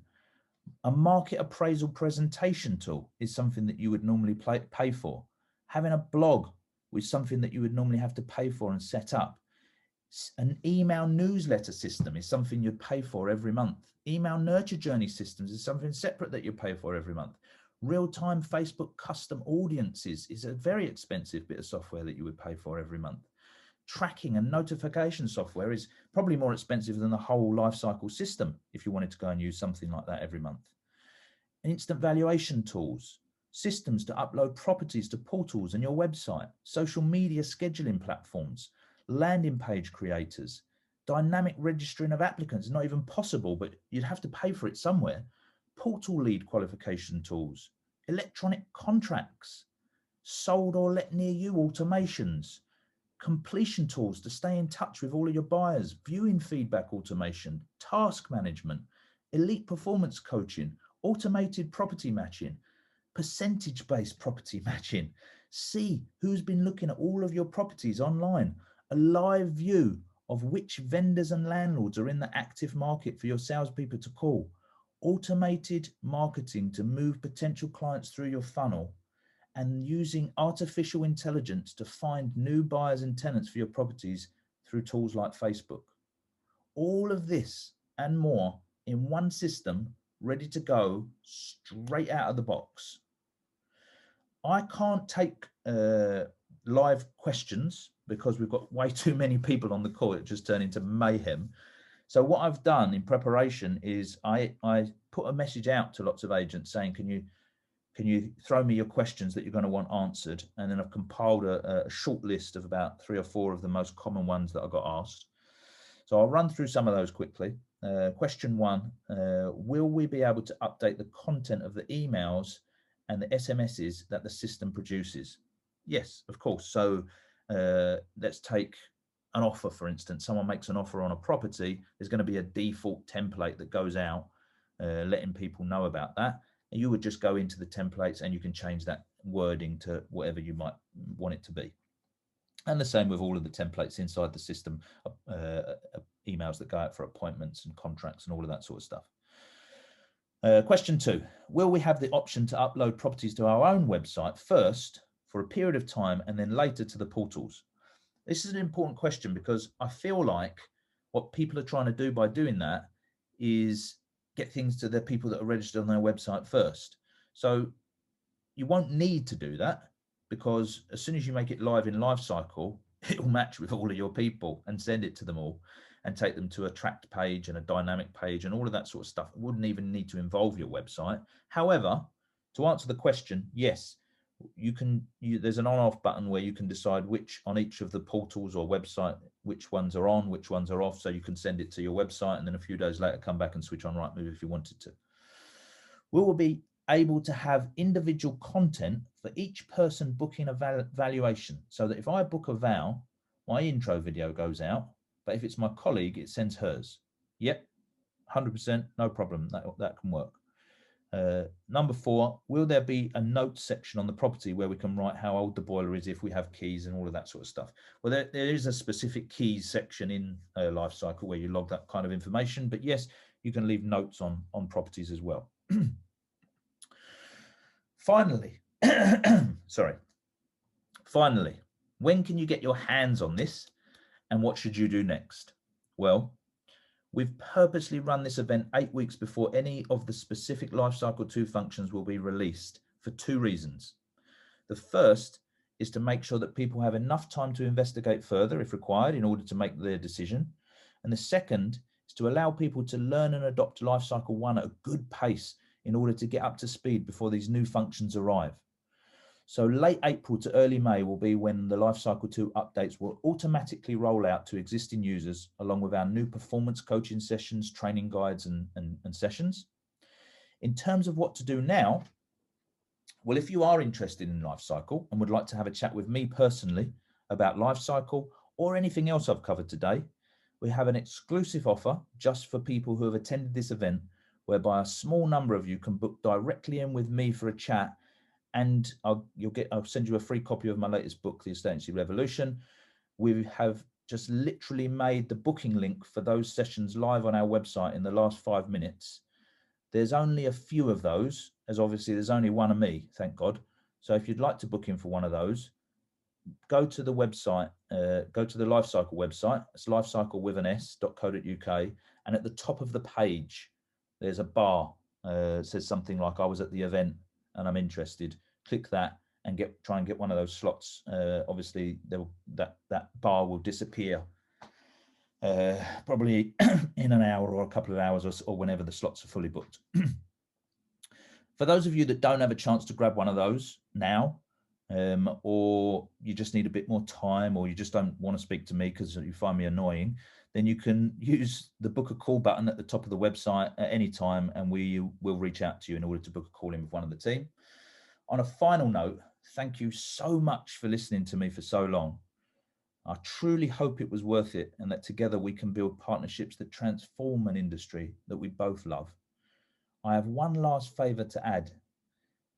A market appraisal presentation tool is something that you would normally pay for. Having a blog is something that you would normally have to pay for and set up. An email newsletter system is something you'd pay for every month. Email nurture journey systems is something separate that you pay for every month. Real-time Facebook custom audiences is a very expensive bit of software that you would pay for every month. Tracking and notification software is probably more expensive than the whole Lifecycle system if you wanted to go and use something like that every month. Instant valuation tools, systems to upload properties to portals and your website, social media scheduling platforms, landing page creators, dynamic registering of applicants, not even possible, but you'd have to pay for it somewhere. Portal lead qualification tools, electronic contracts, sold or let near you automations, completion tools to stay in touch with all of your buyers, viewing feedback automation, task management, elite performance coaching, automated property matching, percentage-based property matching, see who's been looking at all of your properties online, a live view of which vendors and landlords are in the active market for your salespeople to call, automated marketing to move potential clients through your funnel, and using artificial intelligence to find new buyers and tenants for your properties through tools like Facebook. All of this and more in one system, ready to go straight out of the box. I can't take live questions because we've got way too many people on the call. It just turned into mayhem. So what I've done in preparation is I put a message out to lots of agents saying, can you throw me your questions that you're going to want answered? And then I've compiled a short list of about 3 or 4 of the most common ones that I got asked. So I'll run through some of those quickly. Question 1, will we be able to update the content of the emails and the SMSs that the system produces? Yes, of course. So let's take an offer, for instance, someone makes an offer on a property, there's going to be a default template that goes out letting people know about that. And you would just go into the templates and you can change that wording to whatever you might want it to be. And the same with all of the templates inside the system, emails that go out for appointments and contracts and all of that sort of stuff. Question 2, will we have the option to upload properties to our own website first for a period of time and then later to the portals? This is an important question because I feel like what people are trying to do by doing that is get things to the people that are registered on their website first. So you won't need to do that, because as soon as you make it live in Lifecycle, it will match with all of your people and send it to them all and take them to a tracked page and a dynamic page and all of that sort of stuff. It wouldn't even need to involve your website. However, to answer the question, yes, there's an on-off button where you can decide which on each of the portals or website, which ones are on, which ones are off. So you can send it to your website and then a few days later come back and switch on Rightmove if you wanted to. We will be able to have individual content for each person booking a valuation, so that if I book a val, my intro video goes out, but if it's my colleague, it sends hers. Yep, 100%, no problem, that can work. Number 4, will there be a notes section on the property where we can write how old the boiler is if we have keys and all of that sort of stuff? Well, there is a specific keys section in Lifecycle where you log that kind of information, but yes, you can leave notes on properties as well. Finally, finally, when can you get your hands on this and what should you do next? Well, we've purposely run this event 8 weeks before any of the specific Lifecycle 2 functions will be released for 2 reasons. The first is to make sure that people have enough time to investigate further if required in order to make their decision. And the second is to allow people to learn and adopt Lifecycle 1 at a good pace in order to get up to speed before these new functions arrive. So late April to early May will be when the Lifecycle 2 updates will automatically roll out to existing users, along with our new performance coaching sessions, training guides, and sessions. In terms of what to do now, well, if you are interested in Lifecycle and would like to have a chat with me personally about Lifecycle or anything else I've covered today, we have an exclusive offer just for people who have attended this event, whereby a small number of you can book directly in with me for a chat, and I'll send you a free copy of my latest book, The Estate Agency Revolution. We have just literally made the booking link for those sessions live on our website in the last 5 minutes. There's only a few of those, as obviously there's only one of me, thank God. So if you'd like to book in for one of those, go to the website, go to the Lifecycle website. It's lifecycle.co.uk, and at the top of the page, there's a bar. It says something like, I was at the event and I'm interested. Click that and try and get one of those slots. Obviously, that bar will disappear probably in an hour or a couple of hours or whenever the slots are fully booked. For those of you that don't have a chance to grab one of those now, or you just need a bit more time, or you just don't want to speak to me because you find me annoying, then you can use the book a call button at the top of the website at any time, and we will reach out to you in order to book a call in with one of the team. On a final note, thank you so much for listening to me for so long. I truly hope it was worth it, and that together we can build partnerships that transform an industry that we both love. I have one last favor to add.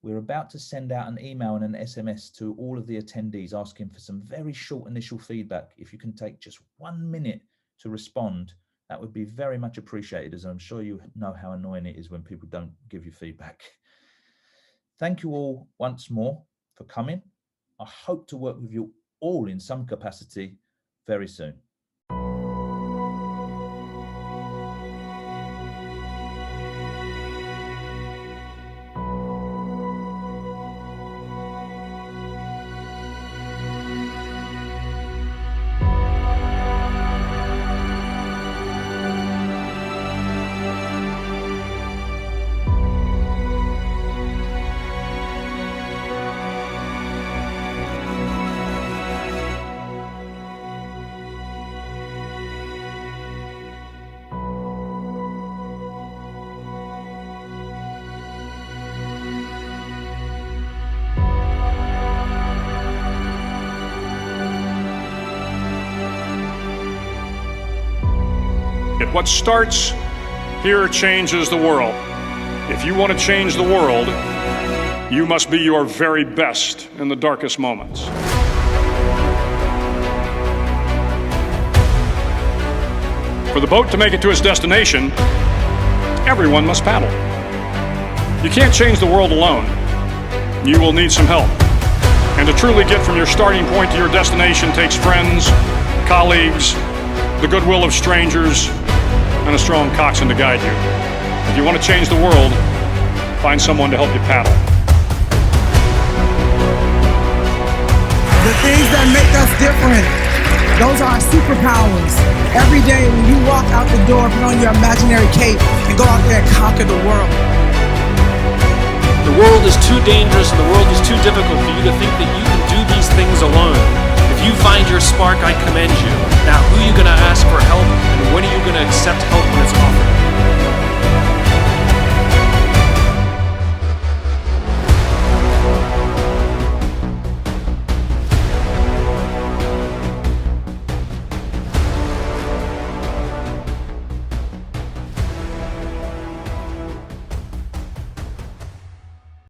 We're about to send out an email and an SMS to all of the attendees asking for some very short initial feedback. If you can take just 1 minute to respond, that would be very much appreciated, as I'm sure you know how annoying it is when people don't give you feedback. Thank you all once more for coming. I hope to work with you all in some capacity very soon. What starts here changes the world. If you want to change the world, you must be your very best in the darkest moments. For the boat to make it to its destination, everyone must paddle. You can't change the world alone. You will need some help. And to truly get from your starting point to your destination takes friends, colleagues, the goodwill of strangers, and a strong coxswain to guide you. If you want to change the world, find someone to help you paddle. The things that make us different, those are our superpowers. Every day when you walk out the door, put on your imaginary cape and go out there and conquer the world. The world is too dangerous and the world is too difficult for you to think that you can do these things alone. If you find your spark, I commend you. Now, who are you going to ask for help, and when are you going to accept help when it's offered?